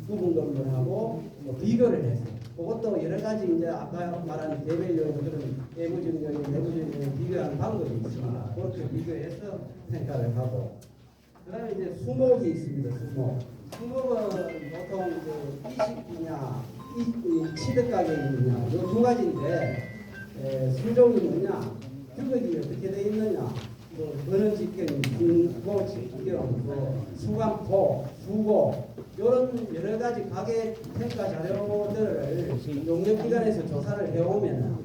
부분 건물하고 뭐 비교를 해서 그것도 여러 가지 이제 아까 말한 개별 요인 그런 외부적 요인, 내부적 요인 비교하는 방법이 있습니다. 그렇게 비교해서 평가를 하고 그다음에 이제 수목이 있습니다. 수목은 보통 이식이냐 취득 가격이냐 이 두 가지인데 수종이 뭐냐 규격이 어떻게 되어 있느냐 뭐 어느 직경이 중고 직경 뭐 수감포 수고 이런 여러 가지 가계 평가 자료들을 용역기관에서 조사를 해오면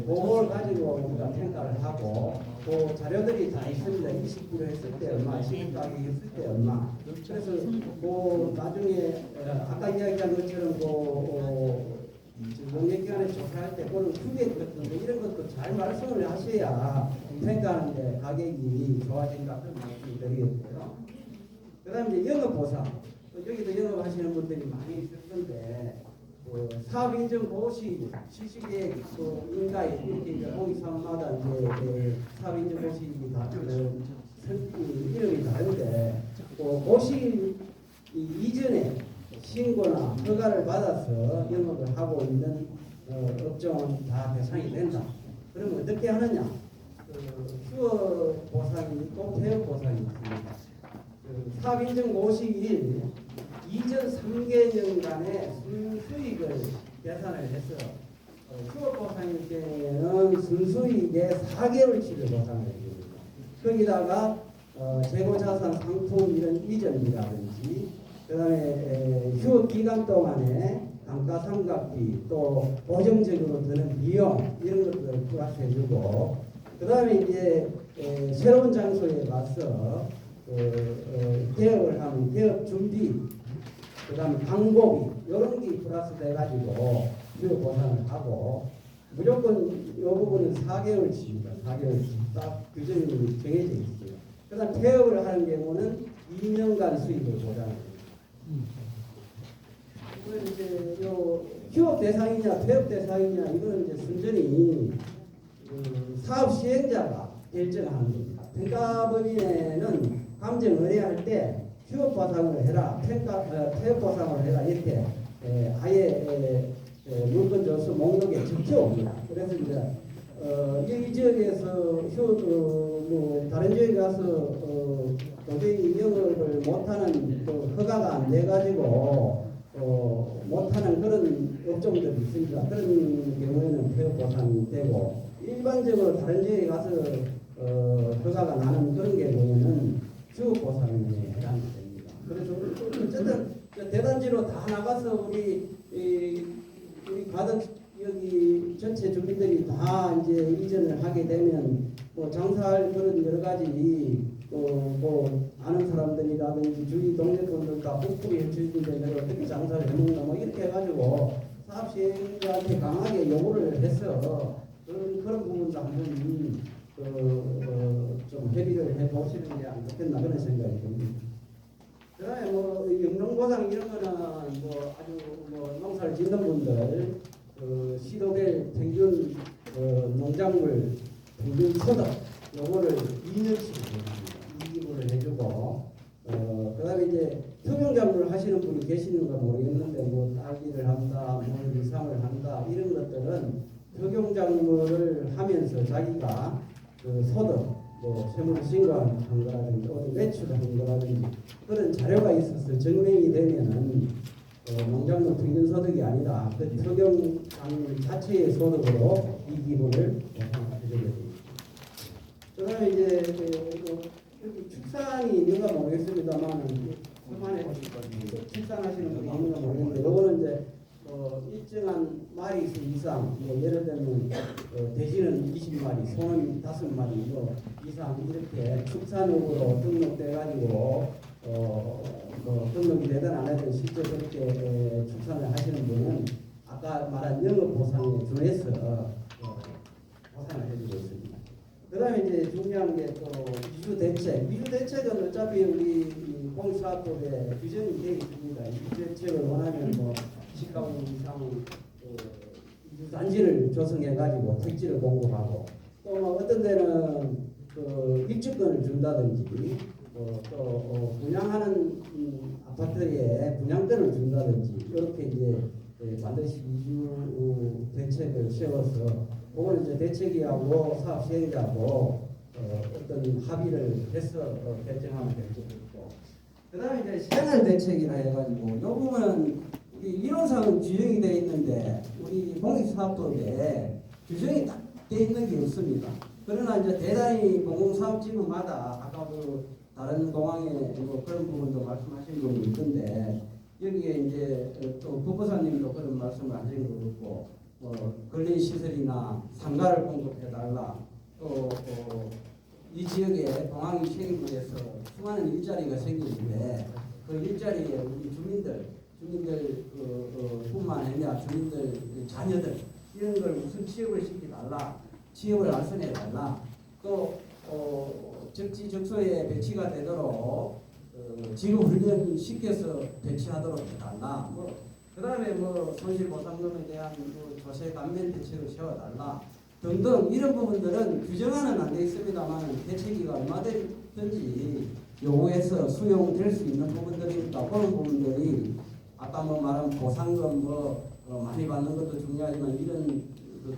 그걸 가지고 우리가 평가를 하고 그 자료들이 다 있습니다. 20kg 했을 때 얼마, 10가격 했을 때 얼마. 그래서 그 나중에 아까 이야기한 것처럼 용역기관에 조사할 때 그런 규격 같은 거 이런 것도 잘 말씀을 하셔야 평가하는데 가격이 좋아진다 그런 말씀을 드리겠고요. 그 다음에 이제 영업보상. 여기도 영업하시는 분들이 많이 있을 건데 사업인증 고시 실시계획 인가에 이렇게 이제 공익사업마다 이제 사업인증 고시이 다 이름이 다른데 고시 이전에 신고나 허가를 받아서 영업을 하고 있는 업종은 다 대상이 된다. 그러면 어떻게 하느냐? 휴업 보상이 있고 폐업 보상이 있습니다. 사업인증 고시일 이전 3개년간의 순수익을 계산을 해서 휴업보상일 때는 순수익의 4개월치를 보상을 해줍니다. 거기다가 재고자산 상품 이런 이전이라든지 그 다음에 휴업기간 동안에 감가상각비 또 보정적으로 드는 비용 이런 것들을 플러스해주고 그 다음에 이제 새로운 장소에 가서 개업을 하면 개업 준비 그 다음에 광고비 이런 게 플러스 돼가지고 휴업 보상을 하고 무조건 이 부분은 4개월치입니다. 4개월치 딱 규정이 정해져 있어요. 그 다음 폐업을 하는 경우는 2년간 수익을 보장합니다. 그래서 이제 요 휴업 대상이냐 폐업 대상이냐 이거는 이제 순전히 사업 시행자가 결정하는 겁니다. 평가법인에는 감정 의뢰할 때 휴업 보상을 해라, 폐업 보상을 해라 이렇게 아예 물건 조수 목록에 적혀옵니다. 그래서 이제 이 지역에서 휴업 다른 지역에 가서 도저히 영업을 못하는 허가가 안 돼가지고 못하는 그런 업종들이 있습니다. 그런 경우에는 폐업 보상이 되고 일반적으로 다른 지역에 가서 허가가 나는 그런 경우에는 휴업 보상에 해당이 됩니다. 그래서 어쨌든 대단지로 다 나가서 우리 가덕 여기 전체 주민들이 다 이제 이전을 하게 되면 뭐 장사할 그런 여러 가지 뭐 아는 사람들이라든지 주위 동네 분들 다 북부리 해주시는데 내가 어떻게 장사를 해먹나 뭐 이렇게 해가지고 사업 시행자한테 강하게 요구를 해서 그런 부분도 한번 좀 협의를 해보시는 게 안 좋겠나 그런 생각이 듭니다. 그다음에 뭐 영농보상 이런 거는 뭐 아주 뭐 농사를 짓는 분들 시도별 평균 농작물 평균 소득 요거를 2년씩 이기부를 해주고 그다음에 이제 특용작물 하시는 분이 계시는가 모르겠는데 뭐 딸기를 한다, 뭐 이상을 한다 이런 것들은 특용작물을 하면서 자기가 그 소득 뭐 세무를 신고한 거라든지 어디 매출한 거라든지 그런 자료가 있어서 증명이 되면은 농작물 평균 소득이 아니라 그 특용작물 자체의 소득으로 이 기분을 해주게 됩니다. 그다음에 이제 여기 축산이 있는가 모르겠습니다만 그만에 축산하시는 분이 있는가 모르겠는데 요거는 이제 일정한 마리수 이상 뭐 예를 들면 돼지는 20마리, 소는 5마리 뭐 이상 이렇게 축산업으로 등록돼 가지고 뭐 등록이 되든 안 되든 실제 그렇게 축산을 하시는 분은 아까 말한 영업 보상에 준해서 보상을 해주고 있습니다. 그다음에 이제 중요한 게 또 이주 대책. 이주 대책은 어차피 우리 공사법에 규정이 되어 있습니다. 이주 대책을 원하면 뭐 시가구 이상 이주 단지를 조성해 가지고 택지를 공급하고 또 뭐 어떤 데는 입주권을 준다든지 또 분양하는 아파트에 분양권을 준다든지 이렇게 이제 반드시 이주 대책을 세워서 그걸 이제 대책위하고 사업 시행자하고 어떤 합의를 해서 결정하면 될 것 같고 그다음에 이제 시행할 대책이라 해가지고 이 부분은 이론상은 규정이 되어 있는데 우리 공익사업법에 규정이 딱 되어 있는 게 없습니다. 그러나 이제 대단히 공공사업지구마다 아까 다른 공항에 뭐 그런 부분도 말씀하신 부분이 있던데 여기에 이제 또 부부사님도 그런 말씀을 하신 것 같고 근린시설이나 상가를 공급해달라 또 이 지역에 공항이 책임을 해서 수많은 일자리가 생기는데 그 일자리에 우리 주민들 뿐만 아니라 주민들 자녀들 이런 걸 무슨 취업을 시켜달라 취업을 알선해달라 또 적지적소에 배치가 되도록 직업훈련 시켜서 배치하도록 해달라 그 다음에 뭐 손실보상금에 대한 조세 감면 대책을 세워달라 등등 이런 부분들은 규정화는 안 되어 있습니다만 대책위가 얼마든지 요구해서 수용될 수 있는 부분들이니까 그런 부분들이 아까 뭐 말한 보상금 많이 받는 것도 중요하지만 이런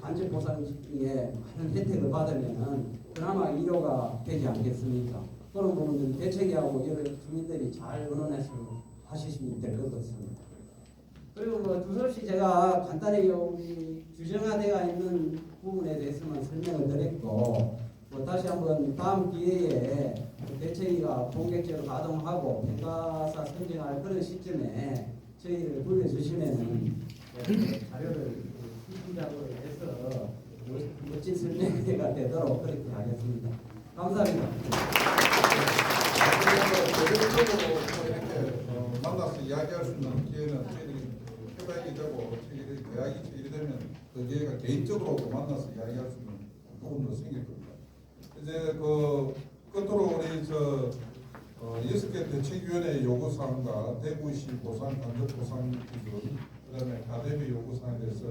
간접 보상 중에 많은 혜택을 받으면은 그나마 위로가 되지 않겠습니까? 그런 부분들 대책위하고 여러 주민들이 잘 의논해서 하시면 될 것 같습니다. 그리고 뭐 두서없이 제가 간단히 우리 규정화되어 있는 부분에 대해서만 설명을 드렸고 다시 한번 다음 기회에 대책위가 본격적으로 가동하고 평가사 선정할 그런 시점에 저희를 불러주시면은 자료를 희귀작으로 해서 멋진 설명회가 되도록 그렇게 하겠습니다. 감사합니다. 만나서 이야기할 수 있는 기회는 저희들이 협약이 되고 계약이 체결되면 그 기회가 개인적으로 만나서 이야기할 수 있는 부분도 생길 겁니다. 이제 끝으로 우리 6개 대책위원회 요구사항과 대구시 보상 간접 보상 기준 그다음에 가대비 요구사항에 대해서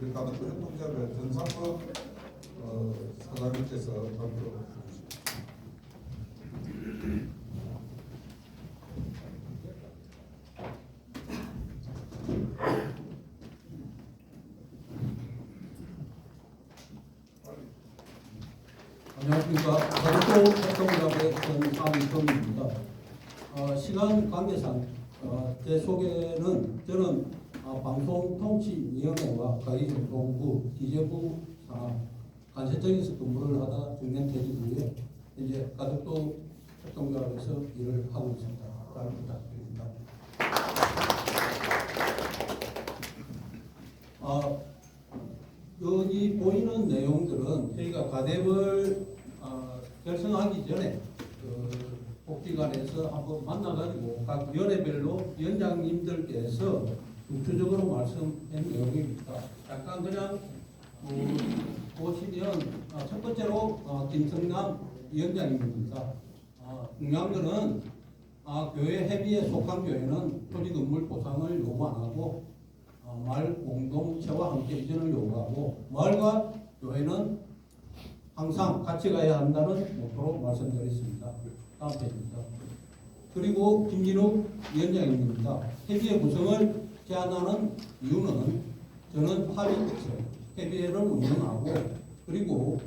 우리 가덕도 협동조합의 전상법 사장님께서 발표해 주십니다. 안녕하십니까. 가덕도 협동조합의 전상범입니다. 시간 관계상 제 소개는 저는 방송통치위원회와 가의정통부, 기재부 산하 간세청에서 근무를 하다 정년 퇴직 후에 이제 가덕도 협동조합에서 일을 하고 있습니다. 잘 부탁드립니다. 거기 보이는 내용들은 저희가 가대를 결성하기 전에 그 복지관에서 한번 만나가지고 각 연회별로 위원장님들께서 구체적으로 말씀한 내용입니다. 약간 그냥 보시면 첫 번째로 김성남 위원장입니다. 중요한 거는 교회 회비에 속한 교회는 토지 건물 보상을 요구 안 하고 마을 공동체와 함께 이전을 요구하고 마을과 교회는 항상 같이 가야 한다는 목표로 말씀드렸습니다. 다음 페이지입니다. 그리고 김진욱 위원장입니다. 회비의 구성을 제안하는 이유는 저는 회비회를 운영하고 그리고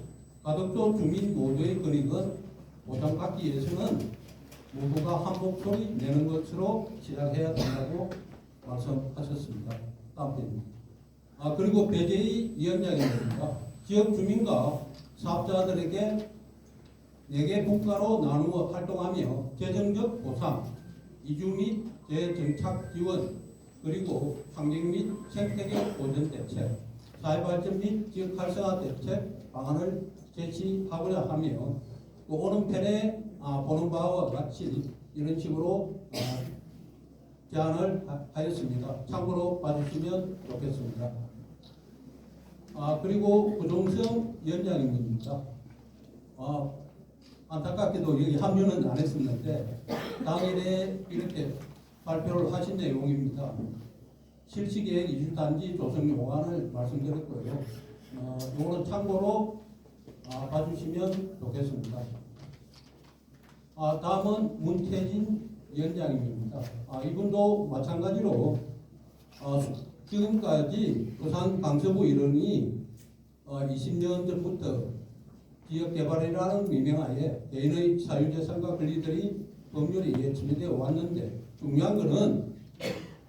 가덕도 주민 모두의 권익은 보장받기 위해서는 모두가 한 목소리 내는 것으로 시작해야 된다고 말씀하셨습니다. 다음 페이지입니다. 그리고 배재희 위원장입니다. 지역 주민과 사업자들에게 4개 분과로 나누어 활동하며 재정적 보상, 이주 및 재정착 지원, 그리고 환경 및 생태계 보전 대책, 사회발전 및 지역 활성화 대책 방안을 제시하고자 하며 오는 편에 보는 바와 같이 이런 식으로 제안을 하였습니다. 참고로 봐주시면 좋겠습니다. 그리고 구종성 위원장입니다. 안타깝게도 여기 합류는 안 했었는데 당일에 이렇게 발표를 하신 내용입니다. 실시계획 이주단지 조성 요구안을 말씀드렸고요. 이거는 참고로 봐주시면 좋겠습니다. 다음은 문태진 위원장입니다. 이분도 마찬가지로 지금까지 부산 강서구 일원이 20년 전부터 지역개발이라는 미명하에 개인의 사유재산과 권리들이 법률에 의해 침해되어 왔는데 중요한 것은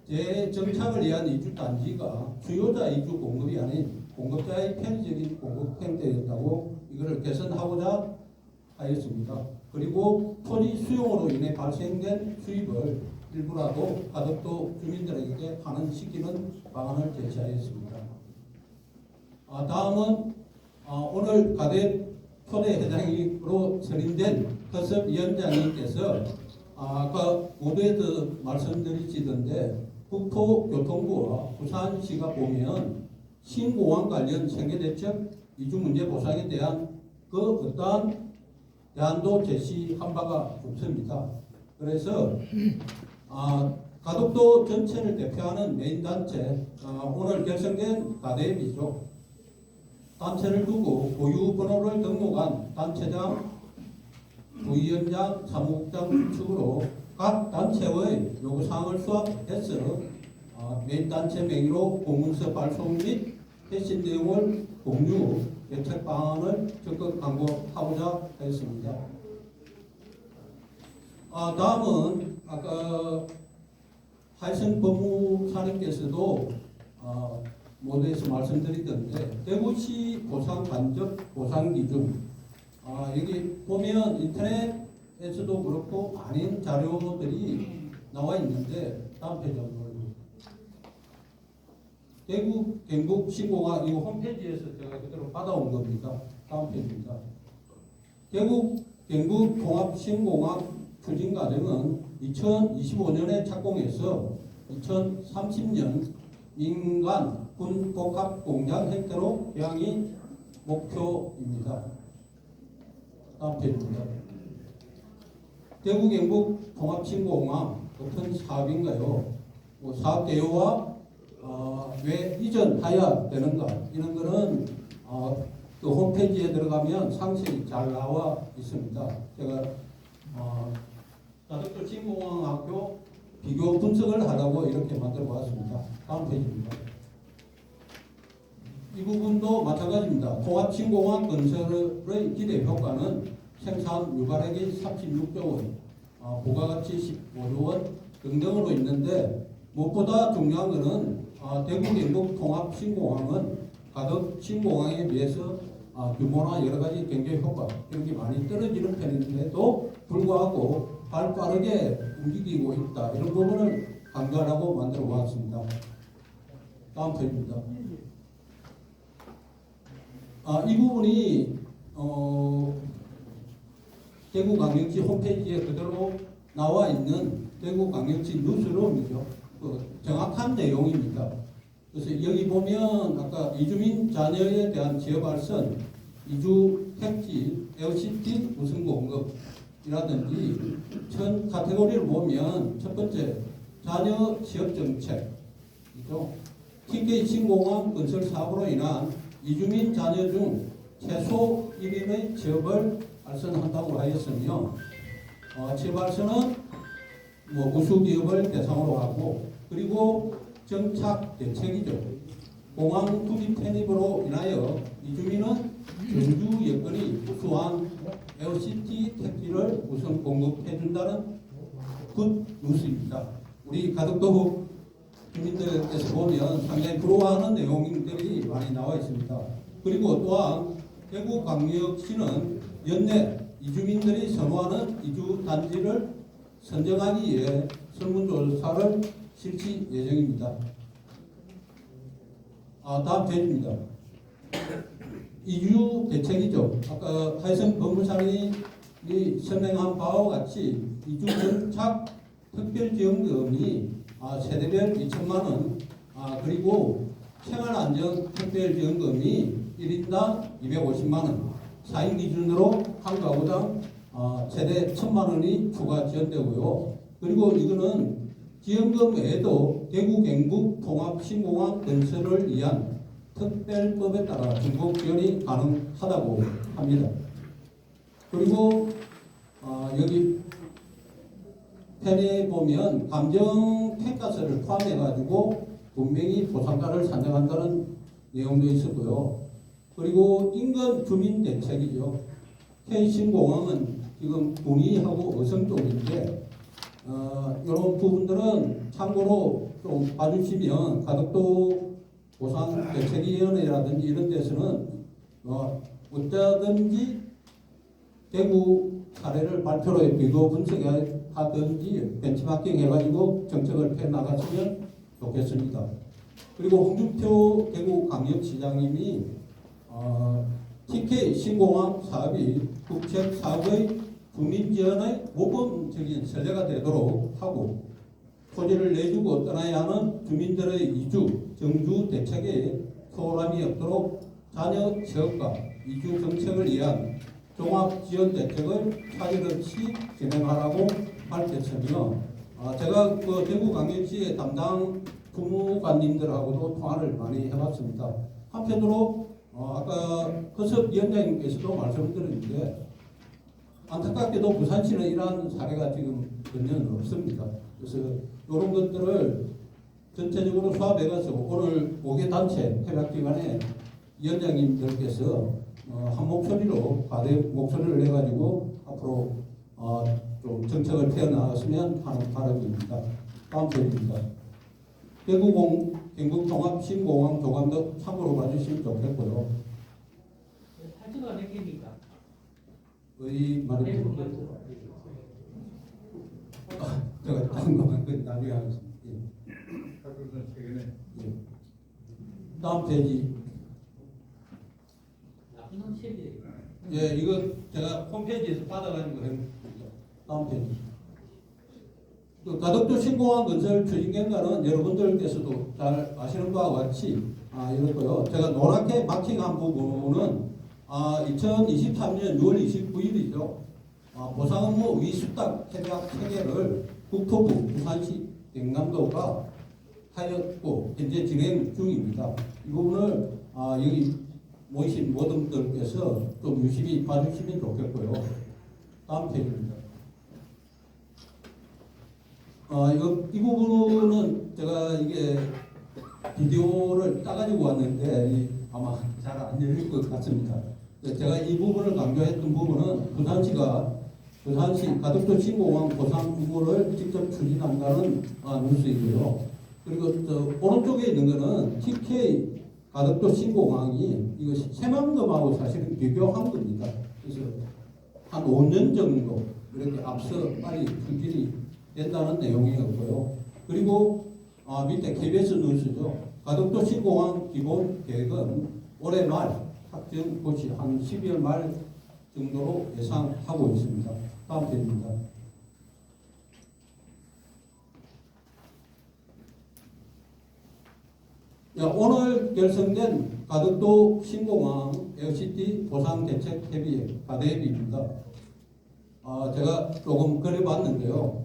재정착을 위한 이주단지가 수요자 이주 공급이 아닌 공급자의 편의적인 공급 형태였다고 이것을 개선하고자 하였습니다. 그리고 토지 수용으로 인해 발생된 수입을 일부라도 가덕도 주민들에게 환원시키는 방안을 제시하였습니다. 다음은 오늘 가대 초대 회장으로 선임된 허섭 위원장님께서 아까 모두에도 말씀드리시던데 국토교통부와 부산시가 보면 신공항 관련 생계대책 이주 문제 보상에 대한 그 어떠한 대안도 제시한 바가 없습니다. 그래서 가덕도 전체를 대표하는 메인 단체 오늘 결성된 가대비죠. 단체를 두고 고유 번호를 등록한 단체장, 부위원장, 사무국장 측으로 각 단체의 요구사항을 수합해서 메인 단체 명의로 공문서 발송 및 회신 내용을 공유, 대책 방안을 적극 강구하고자 했습니다. 다음은 아까 하이선 법무사님께서도 모두에서 말씀드리던데 대구시 보상 간접 보상 기준 여기 보면 인터넷에서도 그렇고 많은 자료들이 나와 있는데 다음 페이지 한번 대구 경북 신공항 이 홈페이지에서 제가 그대로 받아온 겁니다. 다음 페이지입니다. 대구 경북 통합 신공항 추진 과정은 2025년에 착공해서 2030년 민간 군 복합 공장 형태로 개항이 목표입니다. 다음 페이지입니다. 대구 경북 통합 신공항 어떤 사업인가요? 사업 개요와 왜 이전해야 되는가 이런 거는 그 홈페이지에 들어가면 상세히 잘 나와 있습니다. 제가 가덕도 신공항학교 비교 분석을 하라고 이렇게 만들어 보았습니다. 다음 페이지입니다. 이 부분도 마찬가지입니다. 통합 신공항 건설의 기대 효과는 생산 유발액이 36조 원, 부가가치 15조 원 등등으로 있는데 무엇보다 중요한 것은 대구 경북 통합 신공항은 가덕 신공항에 비해서 규모나 여러 가지 경제 효과 이런 게 많이 떨어지는 편인데도 불구하고 빠르게 움직이고 있다. 이런 부분을 강조하라고 만들어 보았습니다. 다음 페이지입니다. 이 부분이 대구광역시 홈페이지에 그대로 나와 있는 대구광역시 뉴스룸이죠. 정확한 내용입니다. 그래서 여기 보면 아까 이주민 자녀에 대한 지역 발전, 이주 택지, LCT 우선 공급이라든지 전 카테고리를 보면 첫 번째 자녀 지역 정책이죠. TK 신공항 건설 사고로 인한 이주민 자녀 중 최소 1인의 취업을 발생한다고 하였으며 취업 발생은 우수기업을 대상으로 하고 그리고 정착 대책이죠. 공항 투기 편입으로 인하여 이주민은 전주 여건이 우수한 LCT 택지를 우선 공급해준다는 굿 뉴스입니다. 우리 가덕도 주민들께서 보면 상당히 부러워하는 내용들이 많이 나와 있습니다. 그리고 또한 대구광역시는 연내 이주민들이 선호하는 이주 단지를 선정하기 위해 설문조사를 실시 예정입니다. 다음 페이지입니다. 이주 대책이죠. 아까 하여선 법무사님이 설명한 바와 같이 이주 정착 특별지원금이 세대별 2천만 원, 그리고 생활안정 특별지원금이 1인당 250만 원, 4인 기준으로 한 가구당 세대 1,000만 원이 추가 지원되고요. 그리고 이거는 지원금 외에도 대구 경북 통합 신공항 건설을 위한 특별법에 따라 중복 지원이 가능하다고 합니다. 그리고 여기 편에 보면 감정 평가서를 포함해 가지고 분명히 보상가를 산정한다는 내용도 있었고요. 그리고 인근 주민 대책이죠. K신공항은 지금 군위하고 어성 쪽인데 이런 부분들은 참고로 좀 봐주시면 가덕도 보상대책위원회라든지 이런 데서는 어쩌든지 대구 사례를 발표로 비교 분석하든지 벤치마킹 해가지고 정책을 펴나갔으면 좋겠습니다. 그리고 홍준표 대구광역시장님이 TK 신공항 사업이 국책 사업의 주민 지원의 모범적인 선례가 되도록 하고 토지를 내주고 떠나야 하는 주민들의 이주, 정주 대책에 소홀함이 없도록 자녀 취업과 이주 정책을 위한 종합 지원 대책을 차질 없이 진행하라고 밝혔으며 제가 그 대구광역시의 담당 부무관님들하고도 통화를 많이 해봤습니다. 한편으로 아까 허섭 위원장님께서도 말씀드렸는데 안타깝게도 부산시는 이러한 사례가 지금 전혀 없습니다. 그래서 이런 것들을 전체적으로 수합해가서 오늘 5개 단체 협약기관에 위원장님들께서 한 목소리로 과대 목소리를 내가지고 앞으로 좀 정책을 펴나갔으면 하는 바람입니다. 다음 페이지입니다. 대구 경북 통합 신공항 조감도 참고로 봐주시면 좋겠고요. 탈주가 몇 개입니까? 의 말을 제가 다른 것만 나중에 하겠습니다. 예. 다음 페이지. 예, 이거 제가 홈페이지에서 받아가지고 했습니다. 다음 페이지. 그 가덕도 신공항 건설 추진경과는 여러분들께서도 잘 아시는 바와 같이 이렇고요. 제가 노랗게 마킹한 부분은 2023년 6월 29일이죠. 보상 업무 위수탁 협약 체계를 국토부, 부산시, 경남도가 하였고 현재 진행 중입니다. 이 부분을 여기 모이신 모든 분들께서 좀 유심히 봐주시면 좋겠고요. 다음 페이지입니다. 이 부분은 제가 이게 비디오를 따가지고 왔는데 아마 잘 안 열릴 것 같습니다. 제가 이 부분을 강조했던 부분은 부산시 가덕도 신공항 보상 업무를 직접 추진한다는 뉴스이고요. 그리고 오른쪽에 있는 거는 TK 가덕도 신공항이 이것이 새만금하고 사실은 비교한 겁니다. 그래서 한 5년 정도 이렇게 앞서 빨리 추진이 된다는 내용이었고요. 그리고 밑에 KBS 뉴스죠. 가덕도 신공항 기본 계획은 올해 말 확정 고시 한 12월 말 정도로 예상하고 있습니다. 다음 페이지입니다. 오늘 결성된 가덕도 신공항 에어시티 보상대책협의회 가대협의입니다. 제가 조금 그려봤는데요.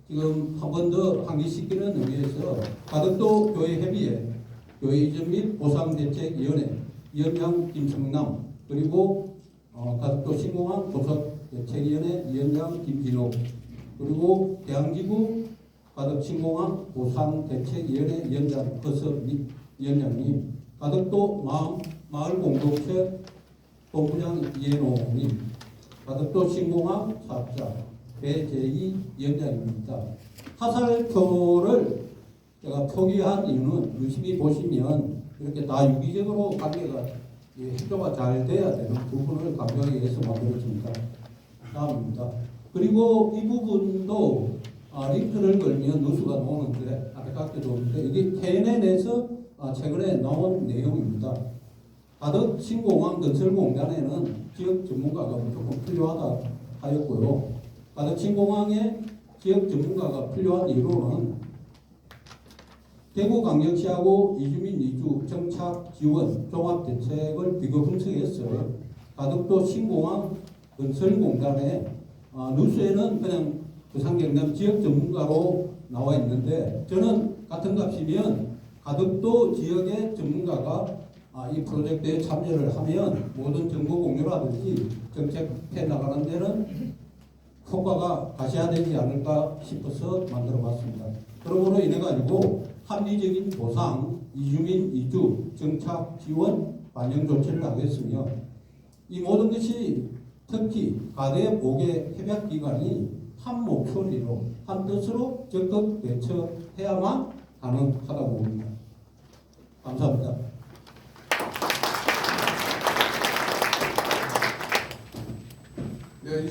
지금 한 번 더 상기시키는 의미에서 가덕도 교회협의회, 교회 이전 및 보상대책위원회 위원장 김성남, 그리고 가덕도 신공항 보상대책위원회 위원장 김진호, 그리고 대항지구 가덕신공항 보상대책위원회 위원장 허석미 위원장님, 가덕도 마을공동체 본부장 이해노님, 가덕도 신공항 사업자 배재희 위원장입니다. 화살표를 제가 표기한 이유는 유심히 보시면 이렇게 다 유기적으로 관계가 협조가 잘 돼야 되는 부분을 강조하기 위해서 만들어집니다. 다음입니다. 그리고 이 부분도 링크를 걸면 누수가 나오는데 안타깝게도 이게 KNN에서 최근에 나온 내용입니다. 가덕 신공항 건설공단에는 지역 전문가가 무조건 필요하다 하였고요. 가덕 신공항에 지역 전문가가 필요한 이유로는 대구광역시하고 이주민 이주 정착 지원 종합대책을 비교 분석해서 가덕도 신공항 건설공단에 누수에는 그냥 부산경남 지역 전문가로 나와 있는데 저는 같은 값이면 가덕도 지역의 전문가가 이 프로젝트에 참여를 하면 모든 정보 공유라든지 정책해 나가는 데는 효과가 가시화되지 않을까 싶어서 만들어봤습니다. 그러므로 인해 가지고 합리적인 보상, 이주민 이주, 정착 지원, 반영 조치를 하겠으며 이 모든 것이 특히 가대 5개 협약기관이 한 목소리로 한 뜻으로 적극 대처해야만 가능하다고 봅니다. 감사합니다. 네, 이제